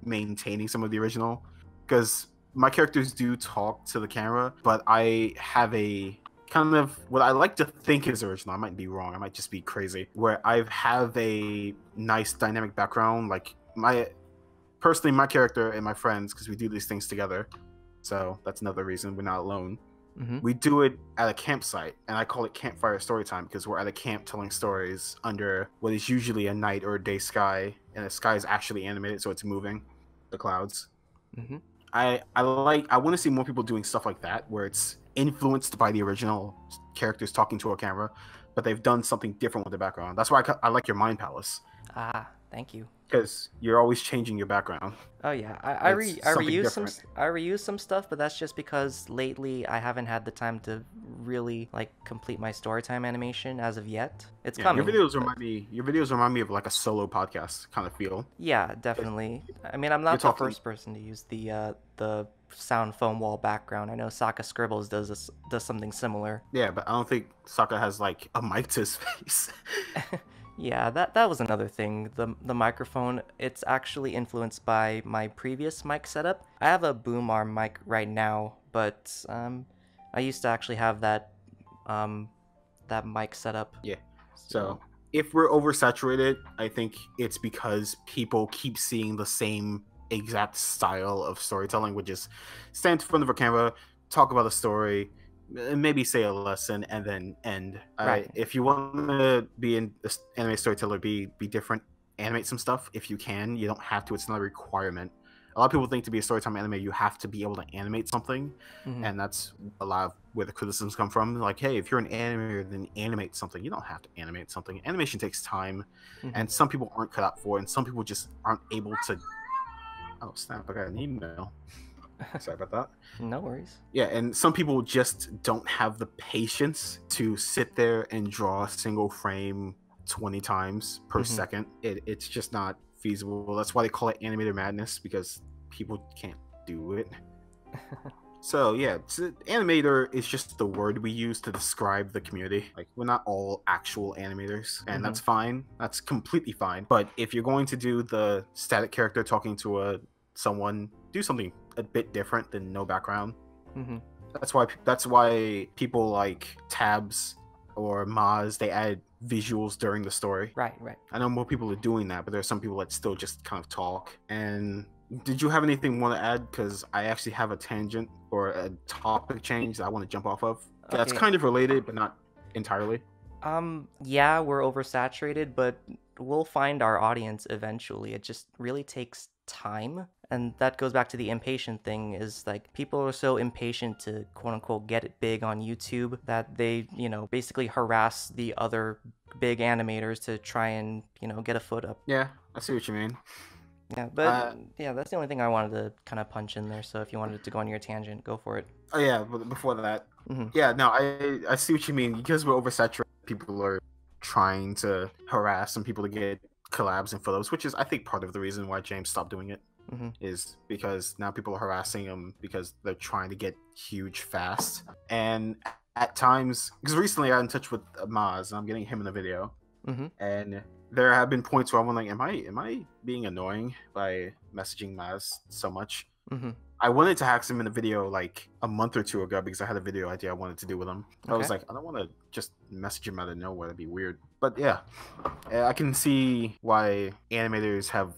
S10: maintaining some of the original, because my characters do talk to the camera, but I have a kind of what I like to think is original. I might be wrong. I might just be crazy. Where I have a nice dynamic background, like my character and my friends, because we do these things together. So that's another reason we're not alone. We do it at a campsite, and I call it Campfire Storytime, because we're at a camp telling stories under what is usually a night or a day sky, and the sky is actually animated, so it's moving, the clouds. I want to see more people doing stuff like that, where it's influenced by the original characters talking to a camera, but they've done something different with the background. That's why I like your Mind Palace.
S1: Ah, thank you.
S10: Because you're always changing your background.
S1: Oh yeah, I reuse
S10: different.
S1: some stuff, but that's just because lately I haven't had the time to really like complete my Storytime animation as of yet. It's coming.
S10: Your videos remind me of like a solo podcast kind of feel.
S1: Yeah, definitely. I mean, I'm not the first person to use the sound foam wall background. I know Saka Scribbles does something similar.
S10: Yeah, but I don't think Saka has like a mic to his face.
S1: Yeah, that was another thing. The microphone, it's actually influenced by my previous mic setup. I have a boom arm mic right now, but I used to actually have that mic setup.
S10: Yeah. So if we're oversaturated, I think it's because people keep seeing the same exact style of storytelling, which is stand in front of a camera, talk about a story, maybe say a lesson, and then end.
S1: Right.
S10: If you want to be an anime storyteller, be different, animate some stuff if you can. You don't have to. It's not a requirement. A lot of people think to be a Storytime anime, you have to be able to animate something, and that's a lot of where the criticisms come from. Like, hey, if you're an animator, then animate something. You don't have to animate something. Animation takes time, and some people aren't cut out for it, and some people just aren't able to. Oh snap! I got an email. Sorry about that.
S1: No worries.
S10: Yeah, and some people just don't have the patience to sit there and draw a single frame 20 times per second. It's just not feasible. That's why they call it animator madness, because people can't do it. So yeah, animator is just the word we use to describe the community. Like, we're not all actual animators, and that's fine. That's completely fine. But if you're going to do the static character talking to someone, do something a bit different than no background. That's why people like Tabs or Maz, they add visuals during the story.
S1: Right.
S10: I know more people are doing that, but there's some people that still just kind of talk. And did you have anything you want to add? Because I actually have a tangent or a topic change that I want to jump off of. Okay. That's kind of related, but not entirely.
S1: Yeah, we're oversaturated, but we'll find our audience eventually. It just really takes time. And that goes back to the impatient thing, is like people are so impatient to quote unquote get it big on YouTube that they, basically harass the other big animators to try and, get a foot up.
S10: Yeah, I see what you mean.
S1: Yeah, but that's the only thing I wanted to kind of punch in there. So if you wanted to go on your tangent, go for it.
S10: Oh yeah, but before that, yeah, no, I see what you mean. Because we're oversaturated, people are trying to harass some people to get collabs and photos, which is, I think, part of the reason why James stopped doing it. Is because now people are harassing him because they're trying to get huge fast. And at times, because recently I got in touch with Maz, and I'm getting him in a video, and there have been points where I'm like, am I being annoying by messaging Maz so much? I wanted to ask him in a video like a month or two ago because I had a video idea I wanted to do with him. I was like, I don't want to just message him out of nowhere. That'd be weird. But yeah, I can see why animators have,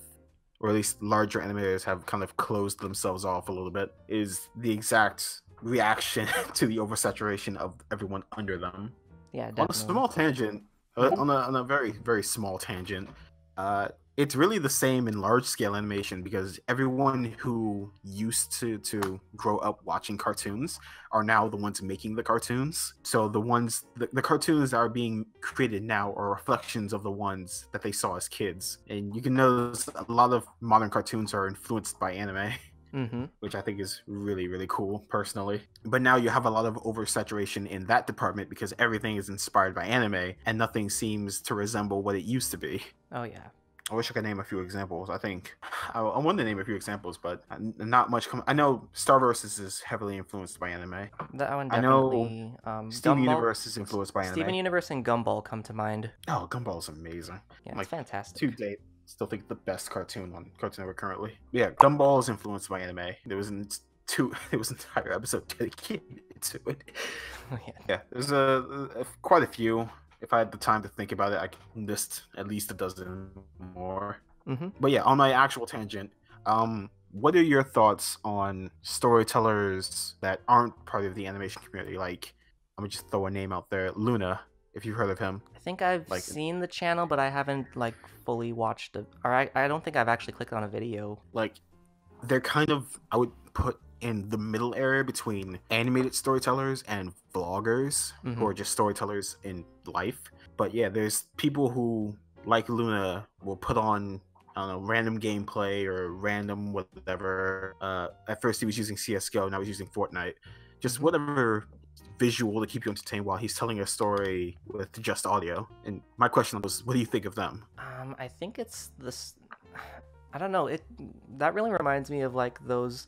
S10: or at least larger animators have, kind of closed themselves off a little bit, is the exact reaction to the oversaturation of everyone under them.
S1: Yeah, definitely.
S10: On a small tangent, on a very, very small tangent, it's really the same in large-scale animation, because everyone who used to grow up watching cartoons are now the ones making the cartoons. So the cartoons that are being created now are reflections of the ones that they saw as kids. And you can notice a lot of modern cartoons are influenced by anime. Which I think is really, really cool, personally. But now you have a lot of oversaturation in that department because everything is inspired by anime and nothing seems to resemble what it used to be.
S1: Oh yeah.
S10: I wish I could name a few examples. I think I want to name a few examples, but not much. I know Star Vs is heavily influenced by anime.
S1: That one definitely.
S10: I know Steven Universe is influenced by anime.
S1: Steven Universe and Gumball come to mind.
S10: Oh, Gumball is amazing.
S1: Yeah, it's fantastic.
S10: To date, still think the best cartoon on Cartoon Network currently. Yeah, Gumball is influenced by anime. There was an entire episode dedicated to it. Yeah, there's quite a few. If I had the time to think about it, I could list at least a dozen more. But yeah, on my actual tangent, what are your thoughts on storytellers that aren't part of the animation community? Like, I'm gonna just throw a name out there, Luna, if you've heard of him.
S1: I think I've seen the channel, but I haven't fully watched it, or I don't think I've actually clicked on a video.
S10: Like, they're kind of, I would put in the middle area between animated storytellers and vloggers, or just storytellers in life. But yeah, there's people who, like Luna, will put on, I don't know, random gameplay or random whatever. At first he was using CSGO, now he's using Fortnite. Just whatever visual to keep you entertained while he's telling a story with just audio. And my question was, what do you think of them?
S1: I think it's this. I don't know. That really reminds me of like those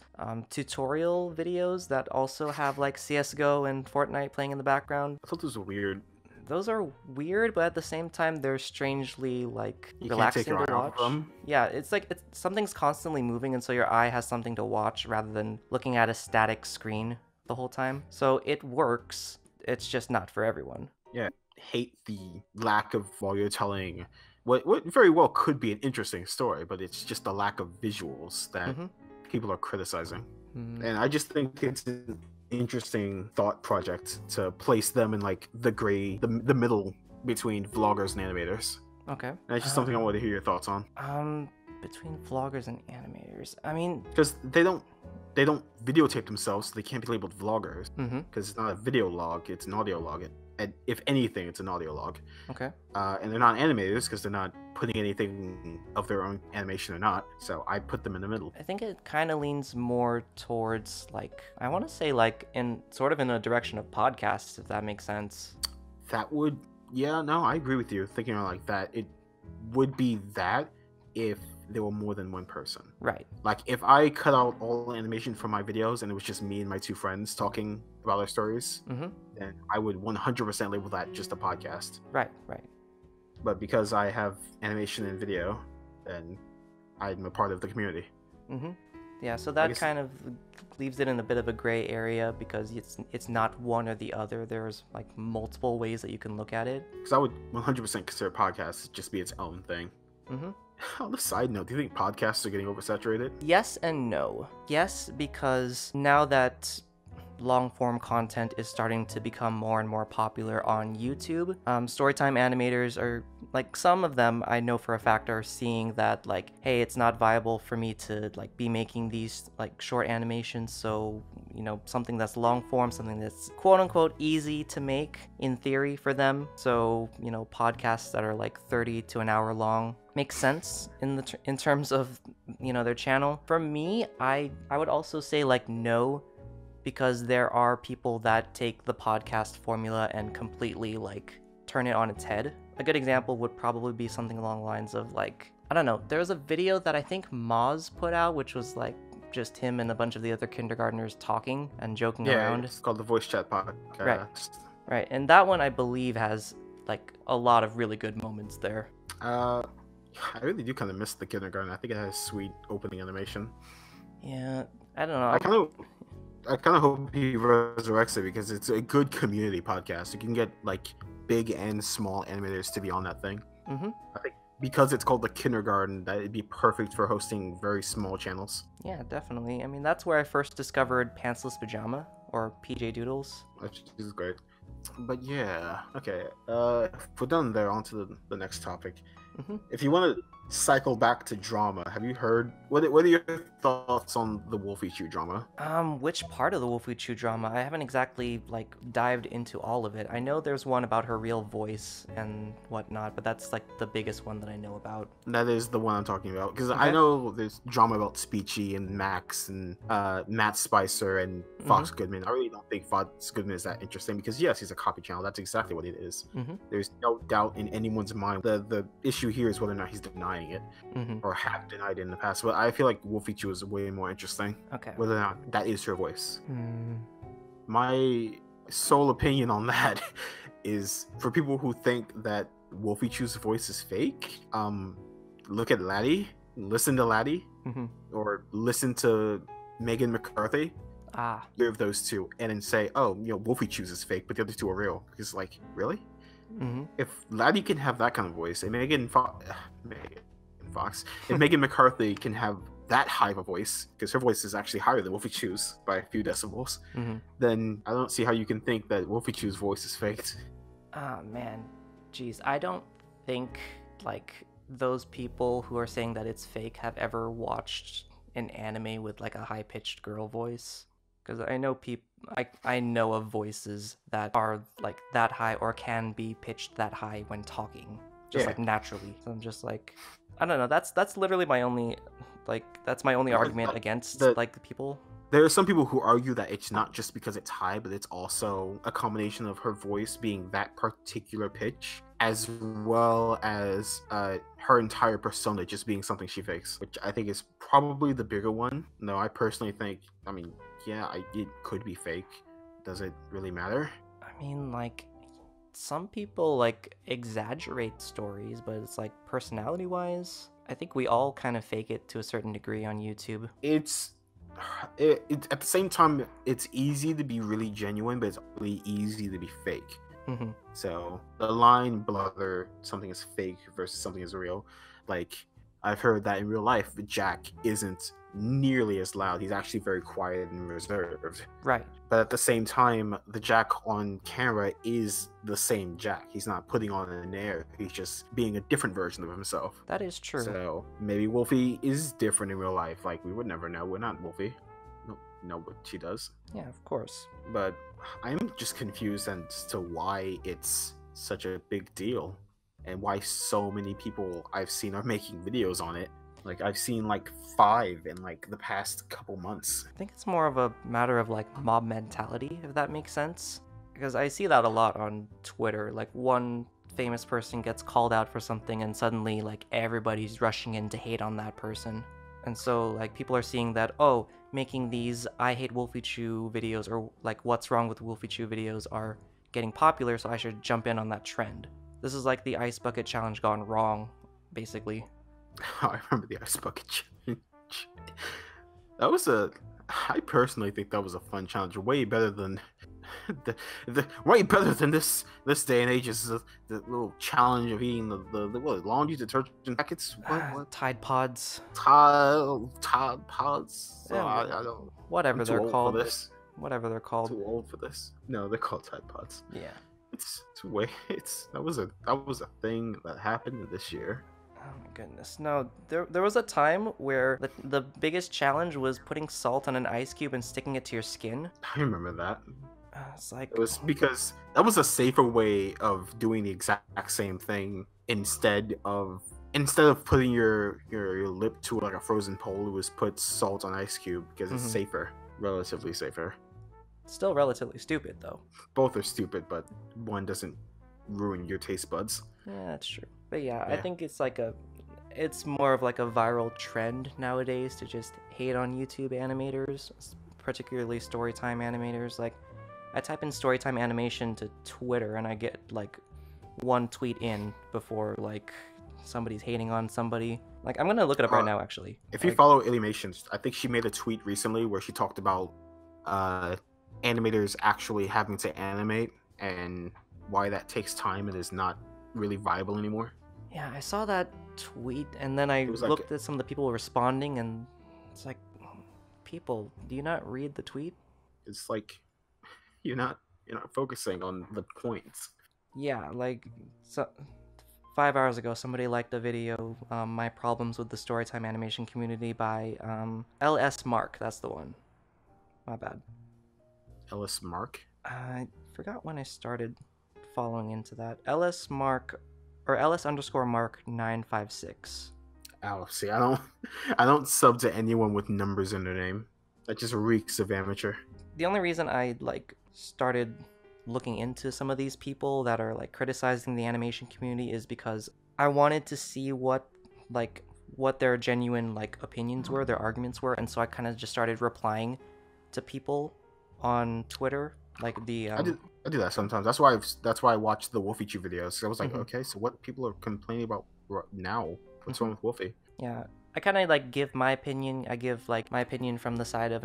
S1: tutorial videos that also have like CS:GO and Fortnite playing in the background.
S10: I thought those were weird.
S1: Those are weird, but at the same time, they're strangely like
S10: You
S1: relaxing
S10: can't take
S1: to
S10: your eye
S1: watch.
S10: off of them.
S1: Yeah, it's like something's constantly moving, and so your eye has something to watch rather than looking at a static screen the whole time. So it works. It's just not for everyone.
S10: Yeah, hate the lack of, while you're telling what very well could be an interesting story, but it's just the lack of visuals that people are criticizing. And I just think it's an interesting thought project to place them in like the middle between vloggers and animators.
S1: Okay.
S10: And it's just something I want to hear your thoughts on.
S1: Between vloggers and animators, I mean,
S10: because they don't videotape themselves, so they can't be labeled vloggers. Because it's not a video log, it's an audio log. And if anything, it's an audio log.
S1: Okay.
S10: And they're not animators because they're not putting anything of their own animation or not. So I put them in the middle.
S1: I think it kind of leans more towards like, I want to say like in sort of in a direction of podcasts, if that makes sense.
S10: That would, yeah, no, I agree with you. Thinking like that, it would be that if there were more than one person.
S1: Right.
S10: Like if I cut out all the animation from my videos and it was just me and my two friends talking about our stories, then I would 100% label that just a podcast.
S1: Right.
S10: But because I have animation and video, then I'm a part of the community.
S1: Yeah, so that kind of leaves it in a bit of a gray area because it's not one or the other. There's like multiple ways that you can look at it.
S10: Because I would 100% consider podcasts just be its own thing. On the side note, do you think podcasts are getting oversaturated?
S1: Yes and no. Yes, because now that long-form content is starting to become more and more popular on YouTube, Storytime animators are, like, some of them I know for a fact are seeing that, like, hey, it's not viable for me to, like, be making these, like, short animations, so, you know, something that's long-form, something that's quote-unquote easy to make in theory for them. So, you know, podcasts that are, like, 30 to an hour long makes sense in terms of, you know, their channel. For me, I would also say, like, no, because there are people that take the podcast formula and completely, like, turn it on its head. A good example would probably be something along the lines of, like, I don't know, there was a video that I think Moz put out, which was, like, just him and a bunch of the other kindergartners talking and joking around.
S10: It's called the Voice Chat Podcast.
S1: Right, and that one, I believe, has, like, a lot of really good moments there.
S10: I really do kind of miss the kindergarten. I think it has sweet opening animation.
S1: Yeah, I don't know.
S10: I kind of hope he resurrects it because it's a good community podcast. You can get like big and small animators to be on that thing. I think because it's called the kindergarten, that it'd be perfect for hosting very small channels.
S1: Yeah, definitely. I mean, that's where I first discovered Pantsless Pajama, or PJ Doodles.
S10: Which is great. But yeah, okay. If we're done there, on to the next topic. If you want to cycle back to drama, have you heard, what are your thoughts on the Wolfychu drama?
S1: Which part of the Wolfychu drama? I haven't exactly, like, dived into all of it. I know there's one about her real voice and whatnot, but that's, like, the biggest one that I know about.
S10: That is the one I'm talking about, because I know there's drama about Spywi and Max and Matt Spicer and Fox Goodman. I really don't think Fox Goodman is that interesting, because yes, he's a copy channel. That's exactly what it is. There's no doubt in anyone's mind. The issue here is whether or not he's denying it, or have denied it in the past. But I feel like Wolfychu is way more interesting.
S1: Okay.
S10: Whether or not that is her voice. My sole opinion on that is, for people who think that Wolfychu's voice is fake, look at Laddie, listen to Laddie, or listen to Megan McCarthy. Either of those two, and then say, oh, you know, Wolfychu's is fake, but the other two are real. Because, like, really? If Laddie can have that kind of voice, and Megan Fox, if Megan McCarthy can have that high of a voice, because her voice is actually higher than Wolfychu's by a few decibels, then I don't see how you can think that Wolfychu's voice is faked.
S1: Man, geez, I don't think, like, those people who are saying that it's fake have ever watched an anime with like a high-pitched girl voice. Because I know I know of voices that are like that high or can be pitched that high when talking, just like naturally. So I'm just like, I don't know. That's literally my only argument against like people.
S10: There are some people who argue that it's not just because it's high, but it's also a combination of her voice being that particular pitch, as well as her entire persona just being something she fakes, which I think is probably the bigger one. No, I personally think, I mean, yeah, it could be fake. Does it really matter?
S1: I mean, like, some people like exaggerate stories, but it's like personality-wise, I think we all kind of fake it to a certain degree on YouTube.
S10: It's at the same time, it's easy to be really genuine, but it's really easy to be fake.
S1: Mm-hmm.
S10: So the line whether something is fake versus something is real, like I've heard that in real life, Jack isn't nearly as loud. He's actually very quiet and reserved.
S1: Right.
S10: But at the same time, the Jack on camera is the same Jack. He's not putting on an air. He's just being a different version of himself.
S1: That is true.
S10: So maybe Wolfie is different in real life. Like, we would never know. We're not Wolfie. We don't know what she does.
S1: Yeah, of course.
S10: But I'm just confused as to why it's such a big deal and why so many people I've seen are making videos on it. Like, I've seen like 5 in like the past couple months.
S1: I think it's more of a matter of like mob mentality, if that makes sense. Because I see that a lot on Twitter. Like, one famous person gets called out for something and suddenly like everybody's rushing in to hate on that person. And so like people are seeing that, oh, making these I hate Wolfychu videos or like what's wrong with Wolfychu videos are getting popular, so I should jump in on that trend. This is like the ice bucket challenge gone wrong, basically.
S10: I remember the ice bucket challenge. I personally think that was a fun challenge, way better than way better than this day and age. Is the little challenge of eating the laundry detergent packets. What?
S1: Tide Pods.
S10: Tide Pods.
S1: Yeah,
S10: I don't.
S1: Whatever they're called.
S10: Whatever
S1: they're called.
S10: Too old for this. No, they're called Tide Pods.
S1: Yeah.
S10: That was a thing that happened this year.
S1: Oh my goodness. No, there was a time where the biggest challenge was putting salt on an ice cube and sticking it to your skin.
S10: I remember that.
S1: It's like,
S10: it was because that was a safer way of doing the exact same thing instead of putting your lip to like a frozen pole. It was put salt on ice cube because it's safer, relatively safer.
S1: Still relatively stupid though.
S10: Both are stupid, but one doesn't ruin your taste buds.
S1: Yeah, that's true. But yeah, I think it's more of like a viral trend nowadays to just hate on YouTube animators, particularly Storytime animators. Like, I type in Storytime animation to Twitter and I get like one tweet in before like somebody's hating on somebody. Like, I'm gonna look it up right now actually.
S10: If you follow Animations, I think she made a tweet recently where she talked about animators actually having to animate and why that takes time and is not really viable anymore.
S1: Yeah, I saw that tweet and then I looked at some of the people responding and it's like, people, do you not read the tweet?
S10: It's like you're not focusing on the points.
S1: Yeah, like, so 5 hours ago somebody liked a video, my problems with the Storytime animation community by LS Mark. That's the one. My bad.
S10: LS Mark?
S1: I forgot when I started following into that. LS Mark or LS_Mark 956.
S10: Oh, see, I don't sub to anyone with numbers in their name. That just reeks of amateur.
S1: The only reason I like started looking into some of these people that are like criticizing the animation community is because I wanted to see what their genuine like opinions were, their arguments were, and so I kind of just started replying to people on Twitter, like the
S10: I do that sometimes. That's why I watched the Wolfychu videos. I was like, okay, so what people are complaining about now? What's wrong with Wolfie?
S1: Yeah, I kind of like give my opinion. I give like my opinion from the side of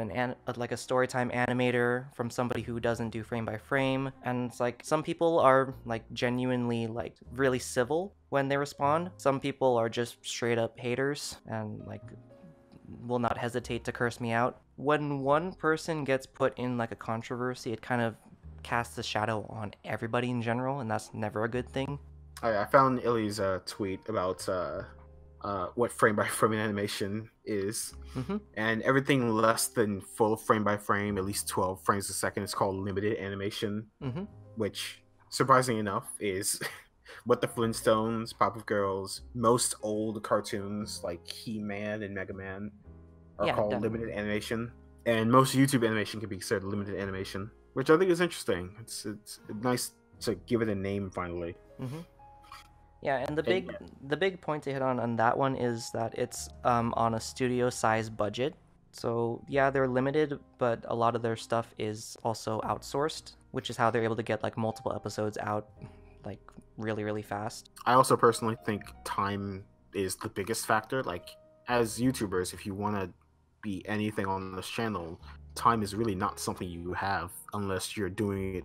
S1: like a Storytime animator, from somebody who doesn't do frame by frame, and it's like some people are like genuinely like really civil when they respond. Some people are just straight up haters and like will not hesitate to curse me out. When one person gets put in like a controversy, it kind of casts a shadow on everybody in general, and that's never a good thing.
S10: I found Illy's tweet about what frame by frame animation is,
S1: Mm-hmm.
S10: and everything less than full frame by frame, at least 12 frames a second, is called limited animation,
S1: Mm-hmm.
S10: which, surprisingly enough, is what the Flintstones, Pop-Up Girls, most old cartoons like He-Man and Mega Man are
S1: Yeah,
S10: called
S1: definitely.
S10: limited animation, and most YouTube animation can be considered limited animation, which I think is interesting. It's nice to give it a name finally.
S1: Mm-hmm. Yeah, and the
S10: And
S1: big point to hit on that one is that it's on a studio size budget. So yeah, they're limited, but a lot of their stuff is also outsourced, which is how they're able to get like multiple episodes out like really fast.
S10: I also personally think time is the biggest factor. Like, as YouTubers, if you want to be anything on this channel, time is really not something you have unless you're doing it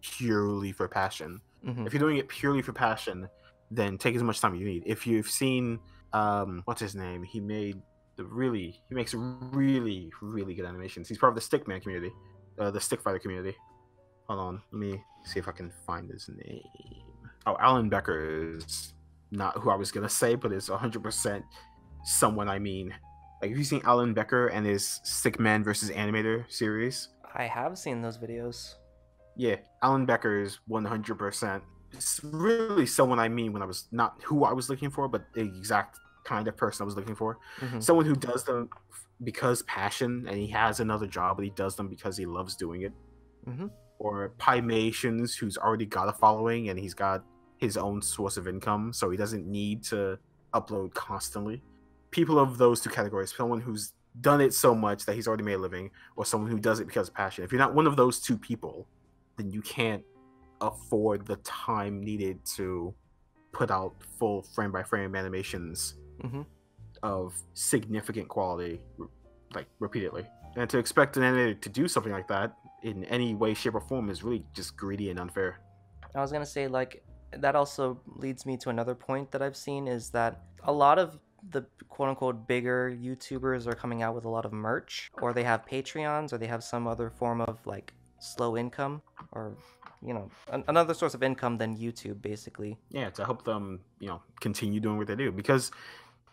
S10: purely for passion.
S1: Mm-hmm.
S10: If you're doing it purely for passion, then take as much time as you need. If you've seen what's his name, he makes really good animations. He's part of the Stickman community, the Stick Fighter community. Hold on, let me see if I can find his name. Oh, Alan Becker is not who I was gonna say, but it's 100% someone I mean. Like, have you seen Alan Becker and his Stickman versus Animator series?
S1: I have seen those videos.
S10: Yeah, Alan Becker is 100%. It's really someone I mean when I was not who I was looking for, but the exact kind of person I was looking for.
S1: Mm-hmm.
S10: Someone who does them because passion, and he has another job, but he does them because he loves doing it.
S1: Mm-hmm.
S10: Or Pymations, who's already got a following and he's got his own source of income, so he doesn't need to upload constantly. People of those two categories: someone who's done it so much that he's already made a living, or someone who does it because of passion. If you're not one of those two people, then you can't afford the time needed to put out full frame by frame animations
S1: Mm-hmm.
S10: of significant quality, like, repeatedly. And to expect an animator to do something like that in any way, shape, or form is really just greedy and unfair.
S1: I was gonna say, like, that also leads me to another point that I've seen, is that a lot of the quote-unquote bigger YouTubers are coming out with a lot of merch, or they have Patreons, or they have some other form of like slow income, or another source of income than YouTube, basically.
S10: Yeah, to help them, continue doing what they do. Because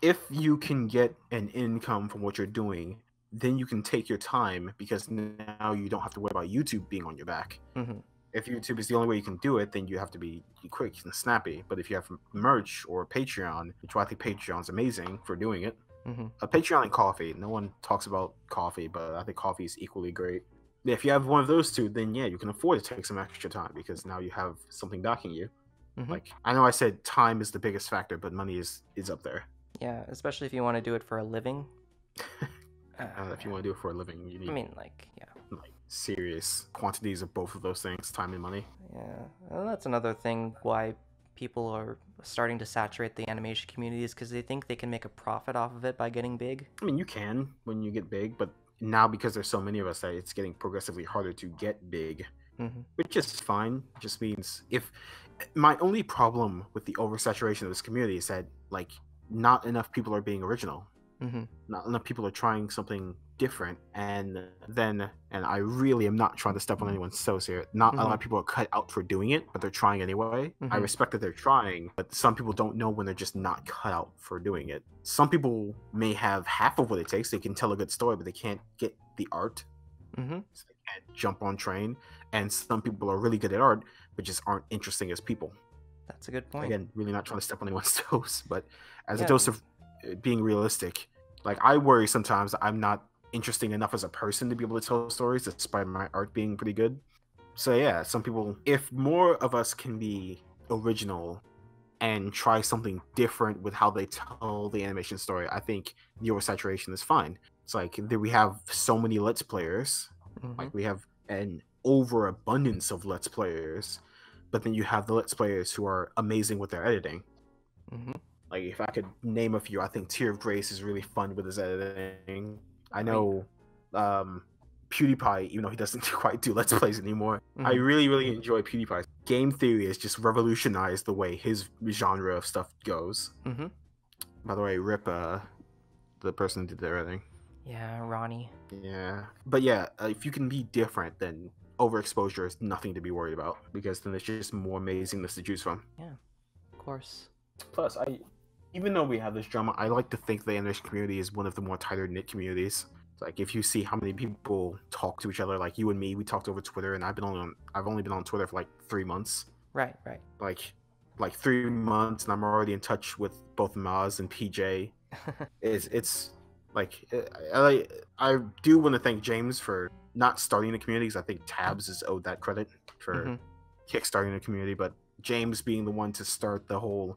S10: if you can get an income from what you're doing, then you can take your time, because now you don't have to worry about YouTube being on your back.
S1: Mm-hmm.
S10: If YouTube is the only way you can do it, then you have to be quick and snappy. But if you have merch or Patreon, which I think Patreon's amazing for doing it,
S1: Mm-hmm.
S10: a Patreon and coffee. No one talks about coffee, but I think coffee is equally great. If you have one of those two, then yeah, you can afford to take some extra time, because now you have something docking you.
S1: Mm-hmm.
S10: Like, I know I said time is the biggest factor, but money is up there.
S1: Yeah, especially if you want to do it for a living.
S10: If you want to do it for a living, you need,
S1: like
S10: serious quantities of both of those things, time and money.
S1: Yeah, and that's another thing why people are starting to saturate the animation community, is because they think they can make a profit off of it by getting big.
S10: I mean, you can when you get big, but now, because there's so many of us, that it's getting progressively harder to get big,
S1: Mm-hmm.
S10: which is fine. It just means, if my only problem with the oversaturation of this community is that, like, not enough people are being original.
S1: Mm-hmm.
S10: Not enough people are trying something different, and I really am not trying to step on anyone's toes here. Not a lot of people are cut out for doing it, but they're trying anyway. I respect that they're trying, but some people don't know when they're just not cut out for doing it. Some people may have half of what it takes. They can tell a good story, but they can't get the art.
S1: Mm-hmm.
S10: So they can't jump on train. And some people are really good at art, but just aren't interesting as people.
S1: That's a good point.
S10: Again, really not trying to step on anyone's toes, but as
S1: Yeah.
S10: a dose of being realistic, like, I worry sometimes that I'm not interesting enough as a person to be able to tell stories, despite my art being pretty good. So yeah, some people, if more of us can be original and try something different with how they tell the animation story, I think the oversaturation is fine. It's like, we have so many Let's Players, like, we have an overabundance of Let's Players, but then you have the Let's Players who are amazing with their editing.
S1: Mm-hmm.
S10: Like, if I could name a few, I think Tear of Grace is really fun with his editing. I know PewDiePie, even though he doesn't quite do Let's Plays anymore, I really enjoy PewDiePie. Game Theory has just revolutionized the way his genre of stuff goes.
S1: Mm-hmm.
S10: By the way, rip the person who did the editing.
S1: Yeah, Ronnie.
S10: Yeah. But yeah, if you can be different, then overexposure is nothing to be worried about, because then there's just more amazingness to choose from.
S1: Yeah, of course.
S10: Plus, even though we have this drama, I like to think the animation community is one of the more tighter knit communities. Like if you see how many people talk to each other, like you and me, we talked over Twitter, and I've only been on Twitter for like 3 months.
S1: Right.
S10: Like 3 months, and I'm already in touch with both Maz and PJ. It's like I do want to thank James for not starting the community, because I think Tabs is owed that credit for kickstarting the community, but James being the one to start the whole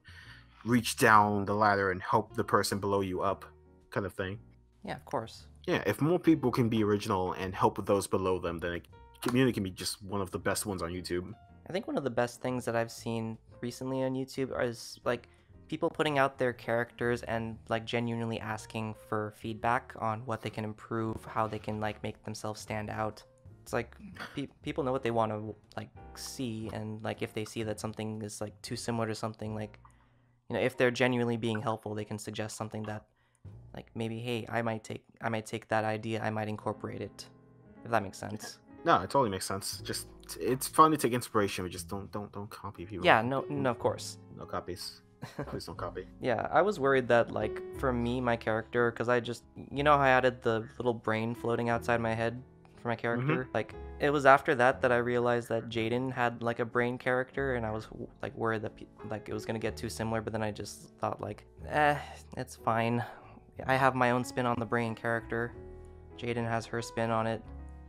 S10: reach down the ladder and help the person below you up kind of thing.
S1: Yeah, of course.
S10: Yeah, if more people can be original and help those below them, then a community can be just one of the best ones on YouTube.
S1: I think one of the best things that I've seen recently on YouTube is like people putting out their characters and like genuinely asking for feedback on what they can improve, how they can like make themselves stand out. It's like people know what they want to like see, and like if they see that something is like too similar to something, like, you know, if they're genuinely being helpful, they can suggest something that like maybe, hey, I might take that idea, I might incorporate it, if that makes sense.
S10: No, it totally makes sense. Just it's fun to take inspiration, but just don't copy people.
S1: Yeah, no, of course.
S10: No copies. Please don't copy.
S1: Yeah, I was worried that like for me, my character, because I just, you know how I added the little brain floating outside my head for my character? Like it was after that I realized that Jaiden had like a brain character, and I was like worried that like it was gonna get too similar, but then I just thought like, it's fine. I have my own spin on the brain character. Jaiden has her spin on it.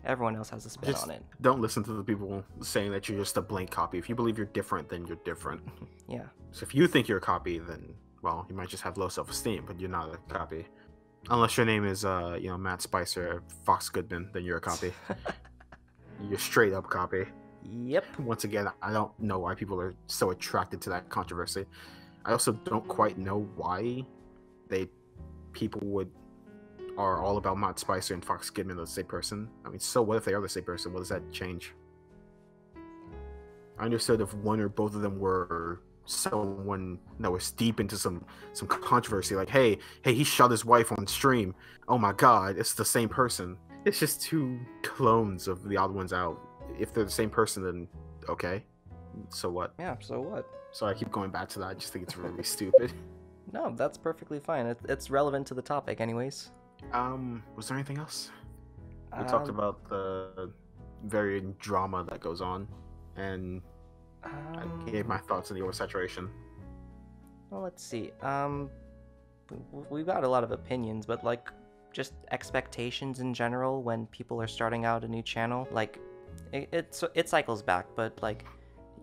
S1: Everyone else has a spin on it.
S10: Don't listen to the people saying that you're just a blank copy. If you believe you're different, then you're different.
S1: Yeah.
S10: So if you think you're a copy, then, well, you might just have low self-esteem, but you're not a copy. Unless your name is, Matt Spicer or Fox Goodman, then you're a copy. You're straight up copy.
S1: Yep.
S10: Once again, I don't know why people are so attracted to that controversy. I also don't quite know why people are all about Matt Spicer and Fox Goodman the same person. I mean, so what if they are the same person? What does that change? I understood if one or both of them were someone that was deep into some controversy, like, hey, he shot his wife on stream. Oh my god, it's the same person. It's just two clones of the odd ones out. If they're the same person, then okay. So what?
S1: Yeah, so what?
S10: So I keep going back to that. I just think it's really stupid.
S1: No, that's perfectly fine. It's relevant to the topic anyways.
S10: Was there anything else? We talked about the varying drama that goes on, and I gave my thoughts on the oversaturation.
S1: Well, let's see. We've got a lot of opinions, but like just expectations in general when people are starting out a new channel, like it cycles back, but like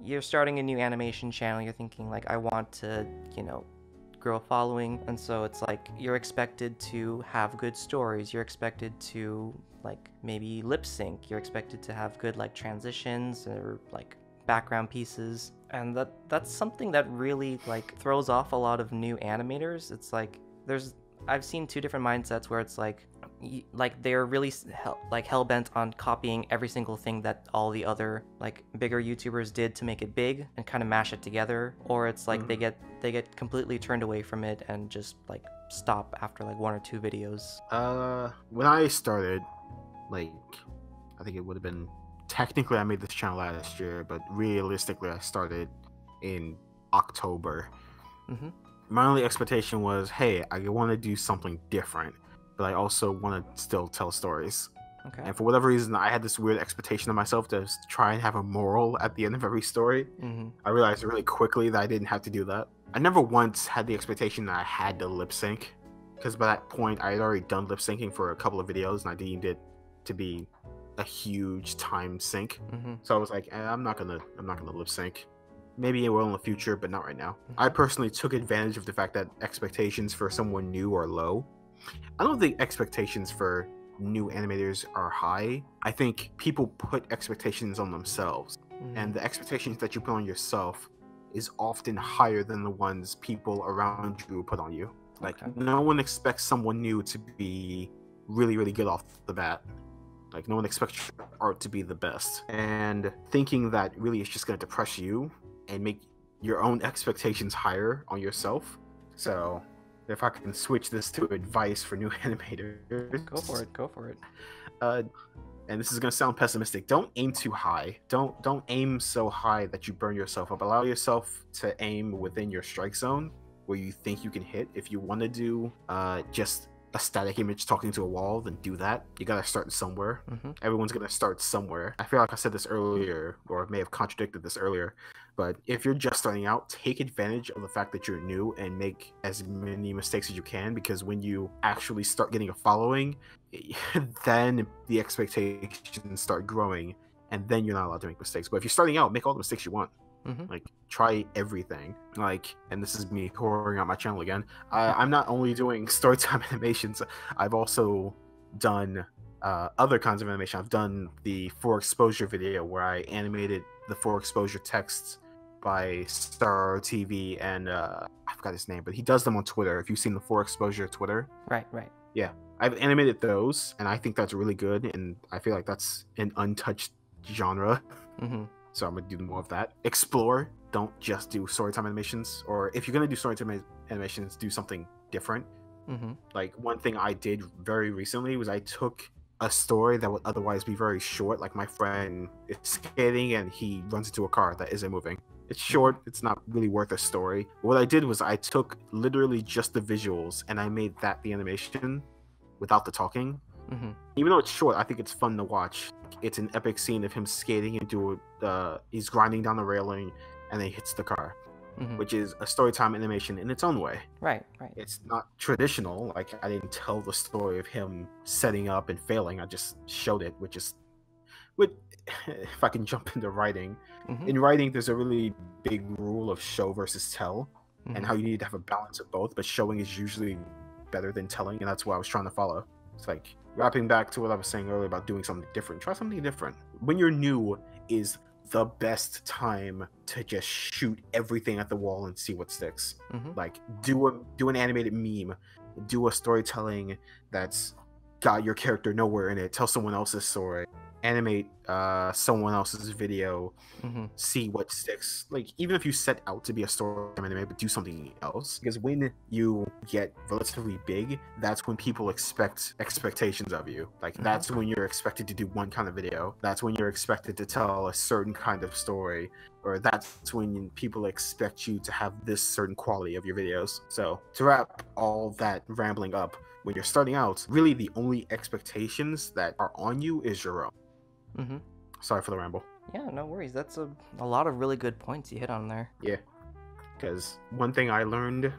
S1: you're starting a new animation channel, you're thinking like, I want to, grow a following, and so it's like you're expected to have good stories, you're expected to like maybe lip sync, you're expected to have good like transitions or like background pieces, and that's something that really like throws off a lot of new animators. It's like I've seen two different mindsets where it's like they're really hell-bent on copying every single thing that all the other like bigger YouTubers did to make it big and kind of mash it together, or it's like they get completely turned away from it and just like stop after like 1 or 2 videos.
S10: When I started, like, I think it would have been, technically I made this channel last year, but realistically I started in October. My only expectation was, hey, I want to do something different, but I also want to still tell stories.
S1: Okay.
S10: And for whatever reason, I had this weird expectation of myself to try and have a moral at the end of every story. I realized really quickly that I didn't have to do that. I never once had the expectation that I had to lip sync, because by that point I had already done lip syncing for a couple of videos, and I deemed it to be a huge time sink. So I was like, I'm not gonna lip sync. Maybe it will in the future, but not right now. I personally took advantage of the fact that expectations for someone new are low. I don't think expectations for new animators are high. I think people put expectations on themselves, and the expectations that you put on yourself is often higher than the ones people around you put on you. Like, no one expects someone new to be really, really good off the bat. Like, no one expects your art to be the best. And thinking that really is just going to depress you and make your own expectations higher on yourself. So if I can switch this to advice for new animators,
S1: go for it.
S10: And this is gonna sound pessimistic. Don't aim too high. Don't aim so high that you burn yourself up. Allow yourself to aim within your strike zone, where you think you can hit. If you want to do just a static image talking to a wall, then do that. You gotta start somewhere. Everyone's gonna start somewhere. I feel like I said this earlier, or may have contradicted this earlier, but if you're just starting out, take advantage of the fact that you're new and make as many mistakes as you can, because when you actually start getting a following, then the expectations start growing, and then you're not allowed to make mistakes. But if you're starting out, make all the mistakes you want. Like, try everything. Like, and this is me pouring out my channel again. I'm not only doing Storytime animations, I've also done other kinds of animation. I've done the for exposure video where I animated the for exposure texts by Star TV, and I forgot his name, but he does them on Twitter. If you've seen the for exposure Twitter,
S1: Right.
S10: yeah, I've animated those, and I think that's really good, and I feel like that's an untouched genre. So I'm gonna do more of that. Explore. Don't just do storytime animations, or if you're gonna do storytime animations, do something different. Like, one thing I did very recently was I took a story that would otherwise be very short, like my friend is skating and he runs into a car that isn't moving. It's short, it's not really worth a story. What I did was I took literally just the visuals and I made that the animation without the talking. Even though it's short, I think it's fun to watch. It's an epic scene of him skating into he's grinding down the railing and then he hits the car, which is a storytime animation in its own way.
S1: Right.
S10: It's not traditional. Like, I didn't tell the story of him setting up and failing. I just showed it, which is, if I can jump into writing, in writing there's a really big rule of show versus tell, and how you need to have a balance of both, but showing is usually better than telling, and that's what I was trying to follow. It's like, wrapping back to what I was saying earlier about doing something different. Try something different. When you're new is the best time to just shoot everything at the wall and see what sticks. Like, do an animated meme, do a storytelling that's got your character nowhere in it, tell someone else's story, animate someone else's video, see what sticks. Like, even if you set out to be a story anime, but do something else, because when you get relatively big, that's when people expect expectations of you. Like, that's when you're expected to do one kind of video, that's when you're expected to tell a certain kind of story, or that's when people expect you to have this certain quality of your videos. So to wrap all that rambling up, when you're starting out, really the only expectations that are on you is your own. Sorry for the ramble.
S1: Yeah, no worries. That's a lot of really good points you hit on there.
S10: Yeah, because one thing I learned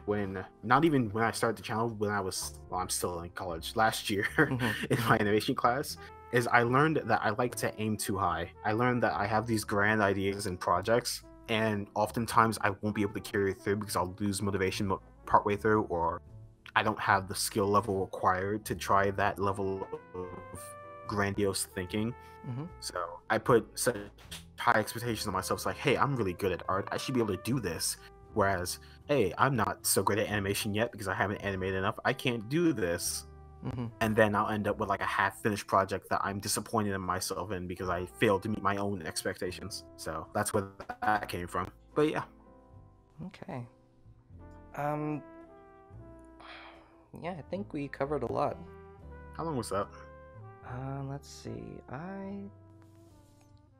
S10: not even when I started the channel, when I'm still in college, last year in my animation class, is I learned that I like to aim too high. I learned that I have these grand ideas and projects, and oftentimes I won't be able to carry it through because I'll lose motivation partway through, or I don't have the skill level required to try that level of grandiose thinking. So I put such high expectations on myself. It's like, hey, I'm really good at art, I should be able to do this. Whereas, hey, I'm not so great at animation yet because I haven't animated enough, I can't do this. And then I'll end up with like a half-finished project that I'm disappointed in myself in because I failed to meet my own expectations. So that's where that came from. But yeah.
S1: Okay. Yeah, I think we covered a lot.
S10: How long was that?
S1: Let's see. I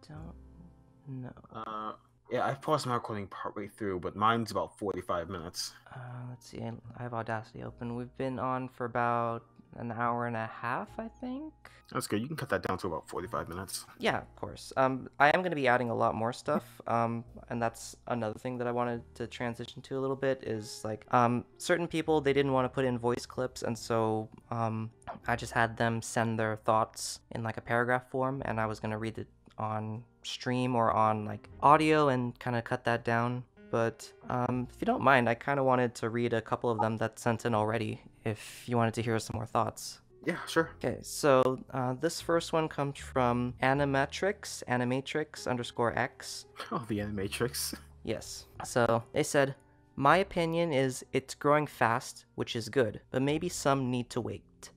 S1: don't know.
S10: Yeah, I paused my recording partway through, but mine's about 45 minutes.
S1: Let's see. I have Audacity open. We've been on for about an hour and a half, I think.
S10: That's good. You can cut that down to about 45 minutes.
S1: Yeah, of course. I am going to be adding a lot more stuff, and that's another thing that I wanted to transition to a little bit is, like, certain people, they didn't want to put in voice clips, and so I just had them send their thoughts in, like, a paragraph form, and I was going to read it on stream or on, like, audio and kind of cut that down. But if you don't mind, I kind of wanted to read a couple of them that sent in already, if you wanted to hear some more thoughts.
S10: Yeah, sure.
S1: Okay, so this first one comes from Animatrix _X.
S10: Oh, the Animatrix.
S1: Yes. So they said, my opinion is it's growing fast, which is good, but maybe some need to wait.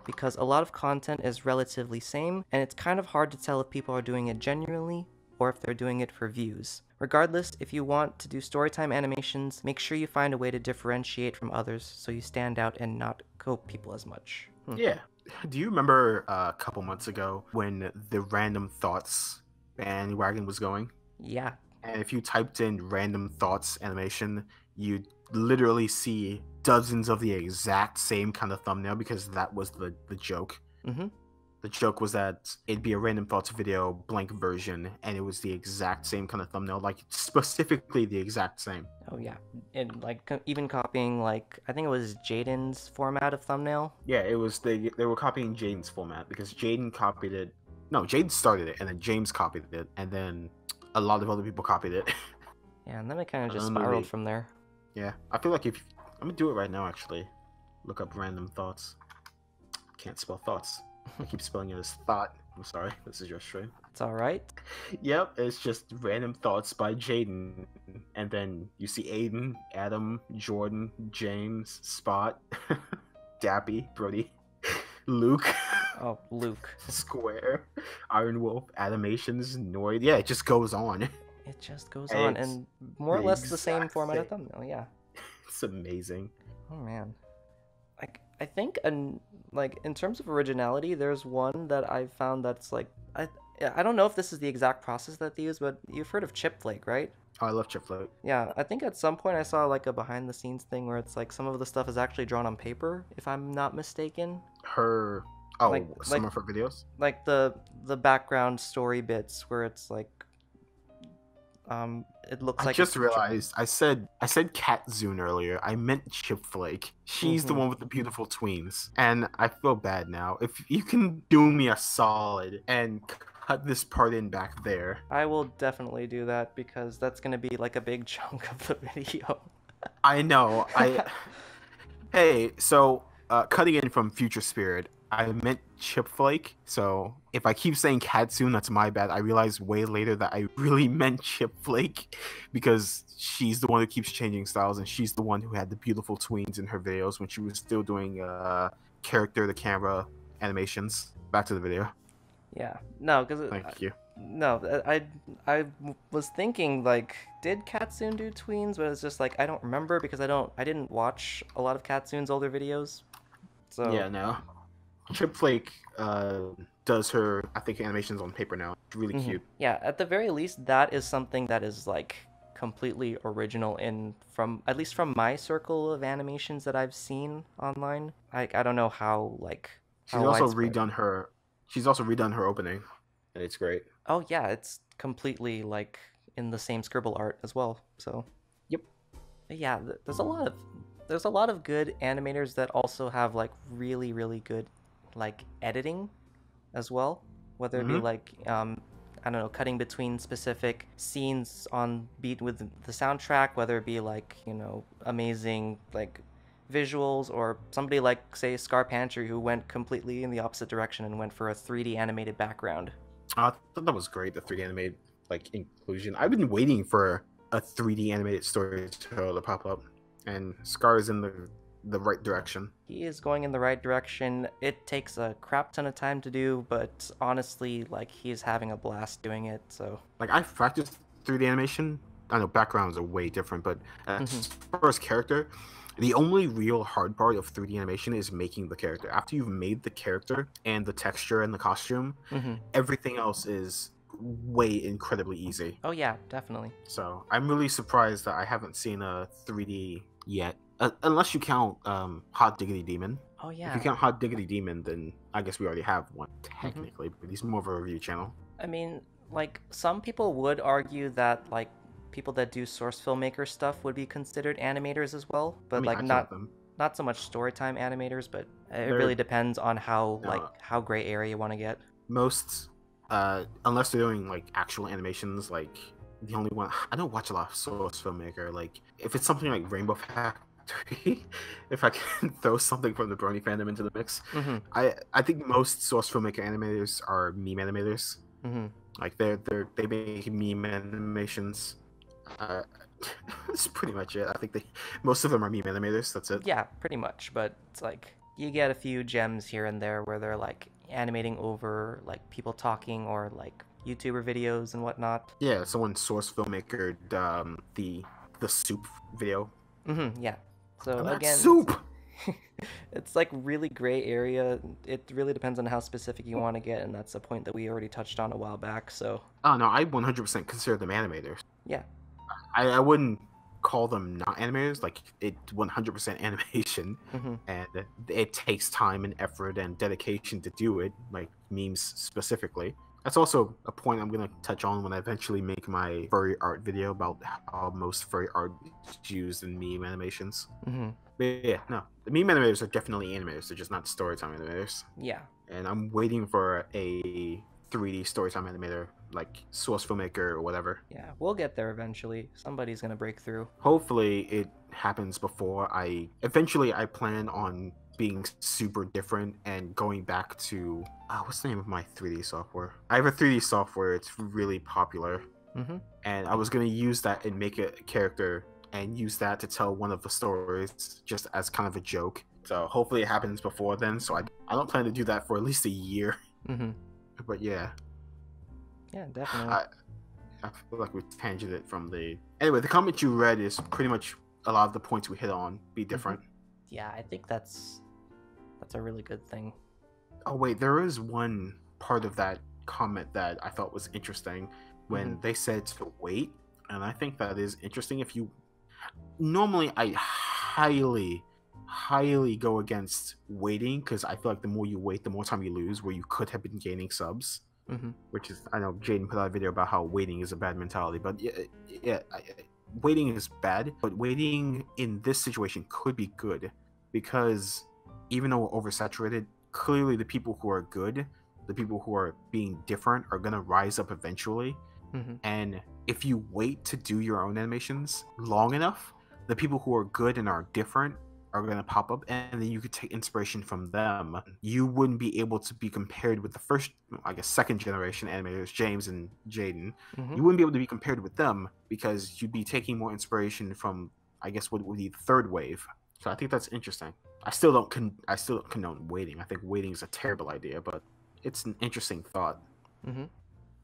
S1: Because a lot of content is relatively same, and it's kind of hard to tell if people are doing it genuinely or if they're doing it for views. Regardless, if you want to do storytime animations, make sure you find a way to differentiate from others so you stand out and not cope people as much.
S10: Yeah. Do you remember a couple months ago when the Random Thoughts bandwagon was going?
S1: Yeah.
S10: And if you typed in Random Thoughts animation, you'd literally see dozens of the exact same kind of thumbnail because that was the joke.
S1: Mm-hmm.
S10: The joke was that it'd be a random thoughts video blank version, and it was the exact same kind of thumbnail, like specifically the exact same.
S1: Oh yeah, and like even copying like I think it was Jaiden's format of thumbnail.
S10: Yeah, it was they were copying Jaiden's format because Jaiden copied it. No, Jaiden started it, and then James copied it, and then a lot of other people copied it.
S1: Yeah, and then it kind of just spiraled from there.
S10: Yeah, I feel like I'm gonna do it right now. Actually, look up random thoughts. Can't spell thoughts. I keep spelling it as thought. I'm sorry. This is your stream.
S1: It's all right.
S10: Yep, it's just random thoughts by Jaiden, and then you see Aiden, Adam, Jordan, James, Spot, Dappy, Brody, Luke.
S1: Oh, Luke.
S10: Square, Iron Wolf, Animations, Noid. Yeah, it just goes on.
S1: It just goes on, and more or less the same format of thumbnail. Yeah.
S10: It's amazing.
S1: Oh man. Like I think like in terms of originality, there's one that I found that's like I don't know if this is the exact process that they use, but you've heard of chip flake, right?
S10: Oh, I love chip flake.
S1: Yeah, I think at some point I saw like a behind the scenes thing where it's like some of the stuff is actually drawn on paper, if I'm not mistaken.
S10: Some of her videos?
S1: Like the background story bits where it's like it looks like
S10: I just realized I said Katzune earlier. I meant Chip Flake. She's the one with the beautiful tweens. And I feel bad now. If you can do me a solid and cut this part in back there.
S1: I will definitely do that because that's gonna be like a big chunk of the video.
S10: I know. Hey, so cutting in from Future Spirit, I meant Chip Flake, so if I keep saying Katsune, that's my bad. I realized way later that I really meant Chip Flake because she's the one who keeps changing styles, and she's the one who had the beautiful tweens in her videos when she was still doing character to camera animations. Back to the video.
S1: Yeah, no, because
S10: thank you.
S1: No, I was thinking like, did Katsune do tweens? But it's just like I don't remember because I didn't watch a lot of Katsune's older videos. So
S10: yeah, no. Chip Flake does her, I think, animations on paper now. It's really cute.
S1: Yeah, at the very least, that is something that is like completely original at least from my circle of animations that I've seen online. Like I don't know how like.
S10: She's also redone her opening, and it's great.
S1: Oh yeah, it's completely like in the same scribble art as well. So.
S10: Yep.
S1: But yeah, there's a lot of good animators that also have like really good like editing as well, whether it be like I don't know, cutting between specific scenes on beat with the soundtrack, whether it be like, you know, amazing like visuals, or somebody like say Scar Pantry who went completely in the opposite direction and went for a 3D animated background.
S10: I thought that was great, the 3D animated like inclusion. I've been waiting for a 3D animated storyteller to pop up, and Scar is in the right direction.
S1: He is going in the right direction. It takes a crap ton of time to do, but honestly, like, he's having a blast doing it, so.
S10: Like, I've practiced 3D animation. I know backgrounds are way different, but as far as character, the only real hard part of 3D animation is making the character. After you've made the character and the texture and the costume, everything else is way incredibly easy.
S1: Oh yeah, definitely.
S10: So I'm really surprised that I haven't seen a 3D yet, unless you count Hot Diggity Demon.
S1: Oh yeah.
S10: If you count Hot Diggity Demon, then I guess we already have one technically, but he's more of a review channel.
S1: I mean, like, some people would argue that like people that do source filmmaker stuff would be considered animators as well, but I mean, like not so much Storytime animators, but it really depends on how how gray area you want to get.
S10: Most unless they're doing like actual animations, like the only one I don't watch a lot of source filmmaker. Like if it's something like Rainbow Factory, if I can throw something from the Brony fandom into the mix, I think most source filmmaker animators are meme animators. Like they make meme animations. That's pretty much it. I think most of them are meme animators. That's it.
S1: Yeah, pretty much. But it's like you get a few gems here and there where they're like animating over like people talking or like YouTuber videos and whatnot.
S10: Yeah, someone source filmmaker the soup video.
S1: Yeah. So again,
S10: soup.
S1: It's like really gray area. It really depends on how specific you want to get, and that's a point that we already touched on a while back. So.
S10: Oh no, I 100% consider them animators.
S1: Yeah.
S10: I wouldn't call them not animators. Like, it 100% animation, and it takes time and effort and dedication to do it, like memes specifically. That's also a point I'm going to touch on when I eventually make my furry art video about how most furry art is used in meme animations. But yeah, no, the meme animators are definitely animators. They're just not storytime animators.
S1: Yeah.
S10: And I'm waiting for a 3D storytime animator, like Source Filmmaker or whatever.
S1: Yeah, we'll get there eventually. Somebody's gonna break through.
S10: Hopefully it happens before eventually I plan on being super different and going back to, what's the name of my 3D software? I have a 3D software, it's really popular. And I was gonna use that and make a character and use that to tell one of the stories just as kind of a joke. So hopefully it happens before then, so I don't plan to do that for at least a year. But yeah.
S1: Yeah, definitely.
S10: I feel like we tangented from the... Anyway, the comment you read is pretty much a lot of the points we hit on. Be different.
S1: Yeah, I think that's a really good thing.
S10: Oh wait, there is one part of that comment that I thought was interesting when they said to wait, and I think that is interesting. If you... Normally, I highly go against waiting, because I feel like the more you wait, the more time you lose, where you could have been gaining subs. Which is, I know Jaiden put out a video about how waiting is a bad mentality, but waiting is bad, but waiting in this situation could be good, because even though we're oversaturated, clearly the people who are good, the people who are being different, are going to rise up eventually. And if you wait to do your own animations long enough, the people who are good and are different are going to pop up, and then you could take inspiration from them. You wouldn't be able to be compared with the first, I guess, second generation animators, James and Jaiden. You wouldn't be able to be compared with them because you'd be taking more inspiration from, I guess, what would be the third wave. So I think that's interesting. I still don't condone waiting. I think waiting is a terrible idea, but it's an interesting thought.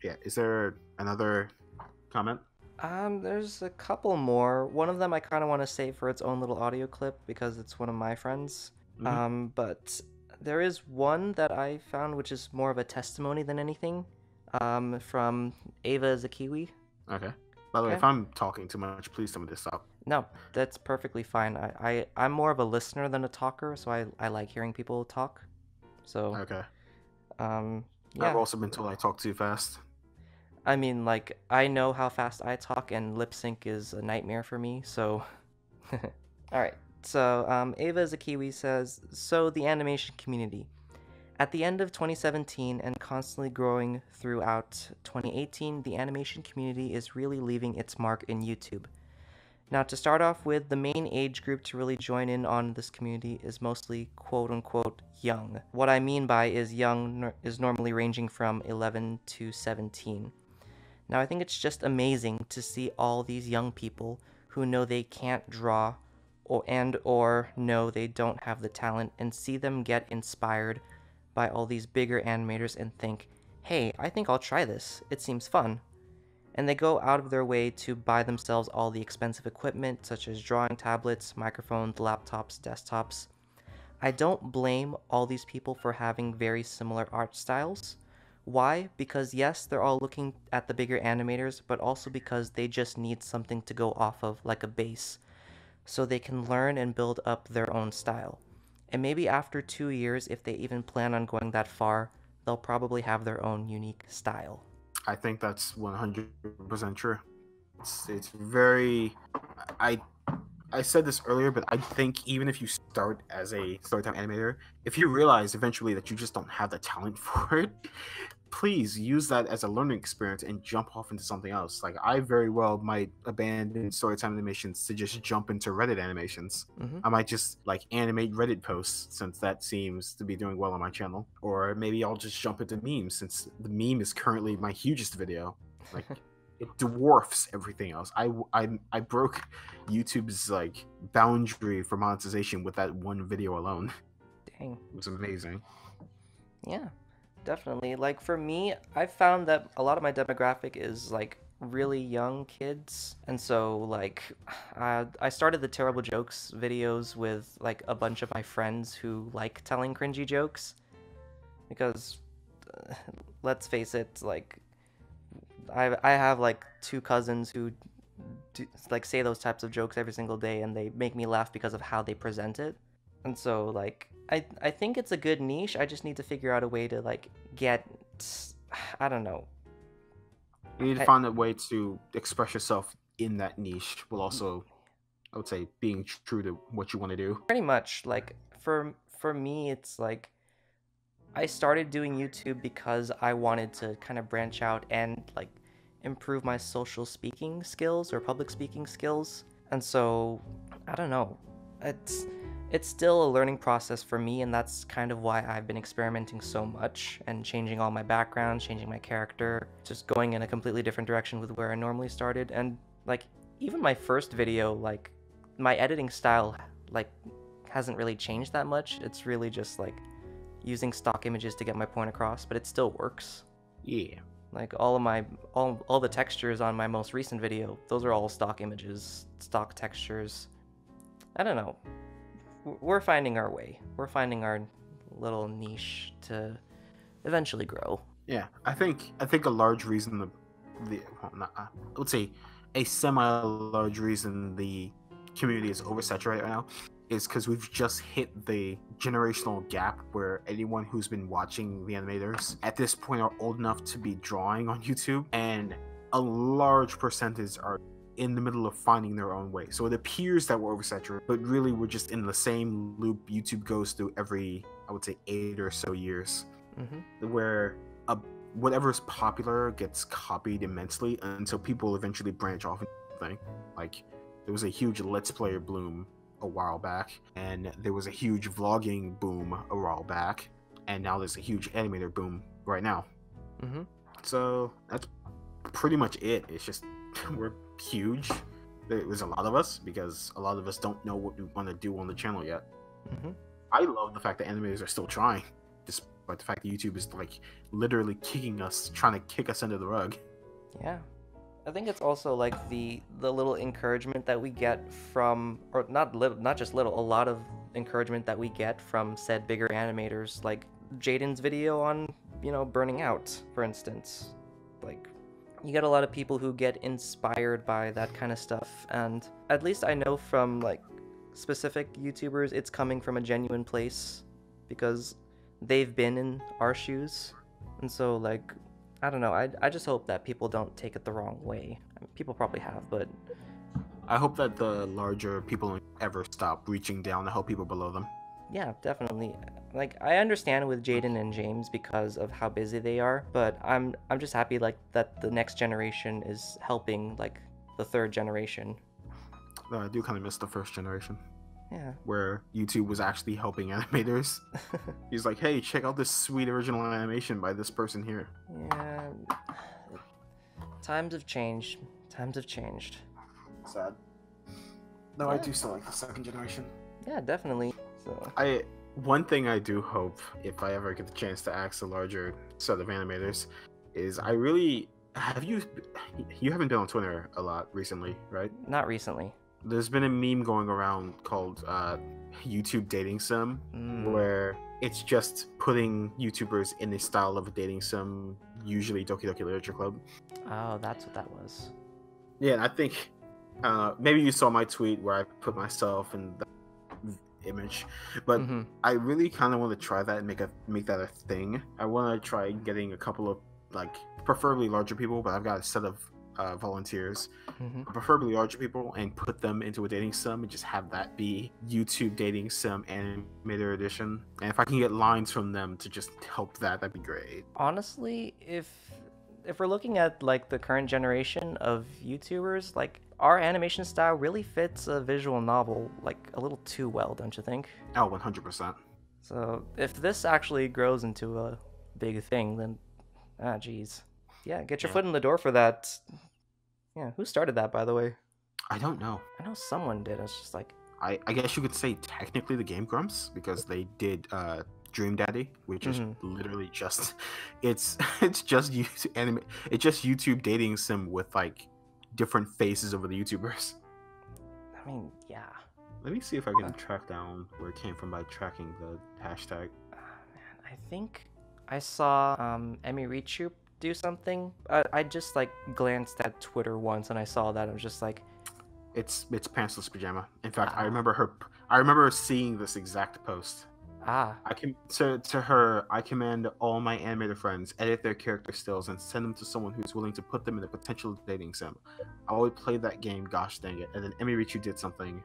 S10: Yeah, is there another comment?
S1: There's a couple more. One of them I kind of want to save for its own little audio clip because it's one of my friends. But there is one that I found which is more of a testimony than anything. From Ava is a Kiwi.
S10: Okay. By the way, if I'm talking too much, please tell me to stop.
S1: No, that's perfectly fine. I'm more of a listener than a talker, so I like hearing people talk. So
S10: okay.
S1: Yeah.
S10: I've also been told I talk too fast.
S1: I mean, like, I know how fast I talk, and lip sync is a nightmare for me, so... Alright, so, Ava is a Kiwi says, so the animation community. At the end of 2017 and constantly growing throughout 2018, the animation community is really leaving its mark in YouTube. Now, to start off with, the main age group to really join in on this community is mostly quote-unquote young. What I mean by young is normally ranging from 11 to 17. Now, I think it's just amazing to see all these young people who know they can't draw or know they don't have the talent, and see them get inspired by all these bigger animators and think, hey, I think I'll try this, it seems fun. And they go out of their way to buy themselves all the expensive equipment such as drawing tablets, microphones, laptops, desktops. I don't blame all these people for having very similar art styles. Why? Because yes, they're all looking at the bigger animators, but also because they just need something to go off of, like a base, so they can learn and build up their own style. And maybe after 2 years, if they even plan on going that far, they'll probably have their own unique style.
S10: I think that's 100% true. It's very... I said this earlier, but I think even if you start as a storytime animator, if you realize eventually that you just don't have the talent for it, please use that as a learning experience and jump off into something else. Like, I very well might abandon storytime animations to just jump into Reddit animations. I might just like animate Reddit posts, since that seems to be doing well on my channel. Or maybe I'll just jump into memes, since the meme is currently my hugest video. Like, it dwarfs everything else. I broke YouTube's like boundary for monetization with that one video alone.
S1: Dang.
S10: It was amazing.
S1: Yeah, definitely. Like, for me, I found that a lot of my demographic is like really young kids, and so like I started the terrible jokes videos with like a bunch of my friends who like telling cringy jokes, because let's face it, like I have like 2 cousins who like say those types of jokes every single day, and they make me laugh because of how they present it. And so like I think it's a good niche. I just need to figure out a way to like get, I don't know.
S10: You need to find a way to express yourself in that niche while also, I would say, being true to what you want to do.
S1: Pretty much, like for me, it's like I started doing YouTube because I wanted to kind of branch out and like improve my social speaking skills or public speaking skills. And so I don't know, it's still a learning process for me, and that's kind of why I've been experimenting so much and changing all my background, changing my character, just going in a completely different direction with where I normally started. And like even my first video, like my editing style like hasn't really changed that much. It's really just like using stock images to get my point across, but it still works.
S10: Yeah.
S1: Like all the textures on my most recent video, those are all stock images, stock textures. I don't know. We're finding our way. We're finding our little niche to eventually grow.
S10: Yeah, I think a large reason I would say a semi-large reason the community is oversaturated right now is because we've just hit the generational gap where anyone who's been watching the Animators at this point are old enough to be drawing on YouTube, and a large percentage are in the middle of finding their own way. So it appears that we're oversaturated, but really we're just in the same loop YouTube goes through every, I would say, 8 or so years, where whatever's popular gets copied immensely until people eventually branch off into something. Like there was a huge Let's Player bloom a while back, and there was a huge vlogging boom a while back, and now there's a huge animator boom right now. So that's pretty much it. It's just we're huge. There's a lot of us because a lot of us don't know what we want to do on the channel yet. I love the fact that animators are still trying, despite the fact that YouTube is like literally trying to kick us under the rug.
S1: Yeah. I think it's also like the little encouragement that we get from, or not just little, a lot of encouragement that we get from said bigger animators, like Jaiden's video on, you know, burning out, for instance. Like, you get a lot of people who get inspired by that kind of stuff, and at least I know from like specific YouTubers, it's coming from a genuine place because they've been in our shoes. And so like, I don't know, I just hope that people don't take it the wrong way. I mean, people probably have, but
S10: I hope that the larger people don't ever stop reaching down to help people below them.
S1: Yeah, definitely. Like, I understand with Jaiden and James because of how busy they are, but I'm just happy like that the next generation is helping like the third generation.
S10: I do kind of miss the first generation.
S1: Yeah.
S10: Where YouTube was actually helping animators. He's like, hey, check out this sweet original animation by this person here.
S1: Yeah. Times have changed. Times have changed.
S10: Sad. No, I do still like the second generation.
S1: Yeah, definitely. So
S10: one thing I do hope, if I ever get the chance to ask a larger set of animators, is you haven't been on Twitter a lot recently, right?
S1: Not recently.
S10: There's been a meme going around called YouTube Dating Sim, where it's just putting YouTubers in the style of a dating sim, usually Doki Doki Literature Club.
S1: Oh, that's what that was.
S10: Yeah, and I think maybe you saw my tweet where I put myself in the image, but I really kind of want to try that and make that a thing. I want to try getting a couple of like preferably larger people, but I've got a set of volunteers, preferably larger people, and put them into a dating sim and just have that be YouTube Dating Sim Animator Edition. And if I can get lines from them to just help that'd be great.
S1: Honestly, if we're looking at like the current generation of YouTubers, like our animation style really fits a visual novel like a little too well, don't you think?
S10: Oh, 100%.
S1: So if this actually grows into a big thing, then geez. Yeah, get your foot in the door for that. Yeah, who started that, by the way?
S10: I don't know.
S1: I know someone did. It's just like...
S10: I guess you could say technically the Game Grumps, because they did Dream Daddy, which is literally just... It's just YouTube Dating Sim with, like, different faces of the YouTubers.
S1: I mean, yeah.
S10: Let me see if I can track down where it came from by tracking the hashtag.
S1: Man, I think I saw Wolfychu do something. I just like glanced at Twitter once and I saw that. I was just like,
S10: It's pantsless pajama. In fact, I remember seeing this exact post. I can to her. I command all my animator friends edit their character stills and send them to someone who's willing to put them in a potential dating sim. I always played that game. Gosh dang it! And then Emirichu did something,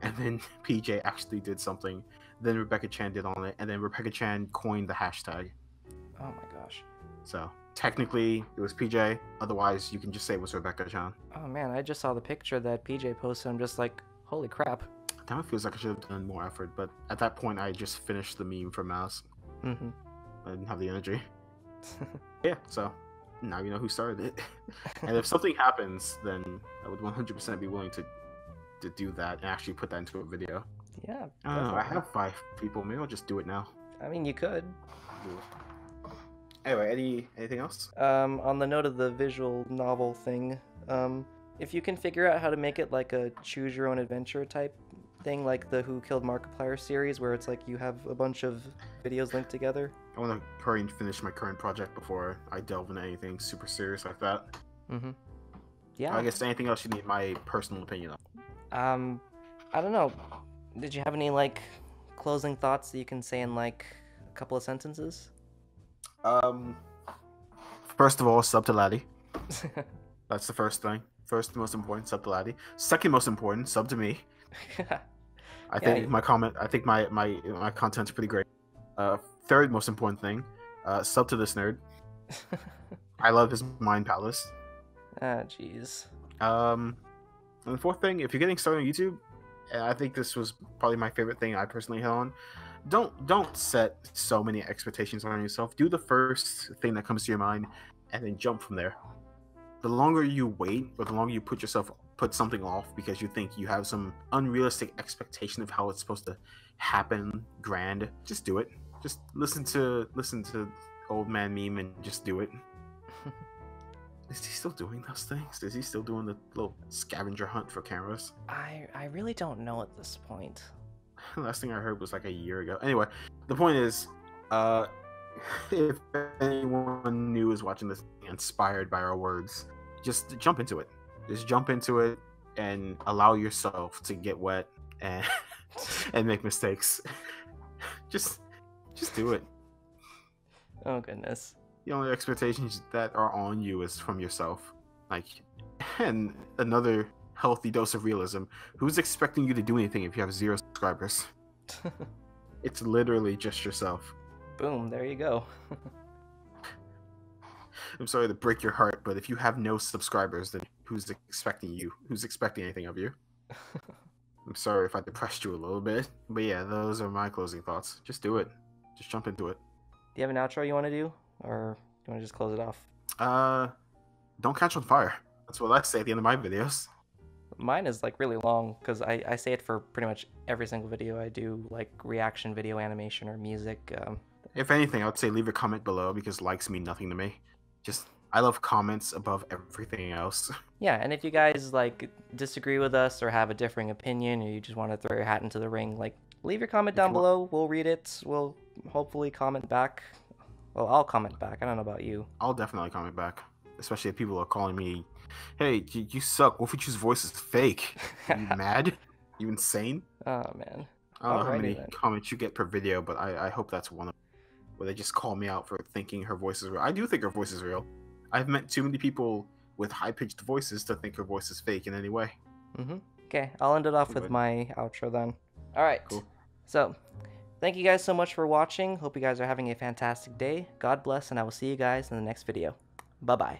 S10: and then PJ actually did something. Then Rebecca Chan did on it, and then Rebecca Chan coined the hashtag.
S1: Oh my gosh.
S10: So technically, it was PJ. Otherwise, you can just say it was Rebecca Chan.
S1: Oh man, I just saw the picture that PJ posted. I'm just like, holy crap.
S10: Now it feels like I should have done more effort, but at that point I just finished the meme for Mouse. I didn't have the energy. Yeah, so now you know who started it. And if something happens, then I would 100% be willing to do that and actually put that into a video.
S1: Yeah.
S10: I don't know, I have 5 people. Maybe I'll just do it now.
S1: I mean, you could.
S10: Anyway, anything else?
S1: On the note of the visual novel thing, if you can figure out how to make it like a choose your own adventure type thing, like the Who Killed Markiplier series, where it's like you have a bunch of videos linked together.
S10: I want to hurry and finish my current project before I delve into anything super serious like that. Yeah. I guess anything else you need my personal opinion on?
S1: I don't know. Did you have any like closing thoughts that you can say in like a couple of sentences?
S10: First of all, sub to Laddie. That's the first thing. First most important, sub to Laddie. Second most important, sub to me. I think my content's pretty great. Third most important thing, sub to this nerd. I love his mind palace.
S1: Jeez.
S10: And the fourth thing, if you're getting started on YouTube, I think this was probably my favorite thing I personally hit on. Don't set so many expectations on yourself. Do the first thing that comes to your mind, and then jump from there. The longer you wait, or the longer you put something off because you think you have some unrealistic expectation of how it's supposed to happen, grand, just do it. Just listen to Old Man Meme and just do it. Is he still doing those things? Is he still doing the little scavenger hunt for cameras?
S1: I really don't know at this point.
S10: Last thing I heard was like a year ago. Anyway, the point is, if anyone new is watching this inspired by our words, just jump into it. Just jump into it and allow yourself to get wet and and make mistakes. Just do it.
S1: Oh goodness.
S10: The only expectations that are on you is from yourself. Like, and another healthy dose of realism. Who's expecting you to do anything if you have 0 subscribers? It's literally just yourself.
S1: Boom, there you go.
S10: I'm sorry to break your heart, but if you have no subscribers, then who's expecting you? Who's expecting anything of you? I'm sorry if I depressed you a little bit, but yeah, those are my closing thoughts. Just do it. Just jump into it.
S1: Do you have an outro you want to do? Or do you want to just close it off?
S10: Don't catch on fire. That's what I say at the end of my videos.
S1: Mine is like really long because I say it for pretty much every single video I do, like reaction video, animation, or music.
S10: If anything, I would say leave a comment below because likes mean nothing to me. Just, I love comments above everything else.
S1: Yeah, and if you guys like disagree with us or have a differing opinion, or you just want to throw your hat into the ring, like leave your comment down below. We'll read it. We'll hopefully comment back. Well, I'll comment back. I don't know about you.
S10: I'll definitely comment back. Especially if people are calling me, hey, you suck. Wolfychu's voice is fake. Are you mad? You insane?
S1: Oh, man.
S10: I don't know how many comments you get per video, but I hope that's one of them. Where they just call me out for thinking her voice is real. I do think her voice is real. I've met too many people with high-pitched voices to think her voice is fake in any way.
S1: Okay, I'll end it off with my outro then. Alright, cool. So, thank you guys so much for watching. Hope you guys are having a fantastic day. God bless, and I will see you guys in the next video. Bye-bye.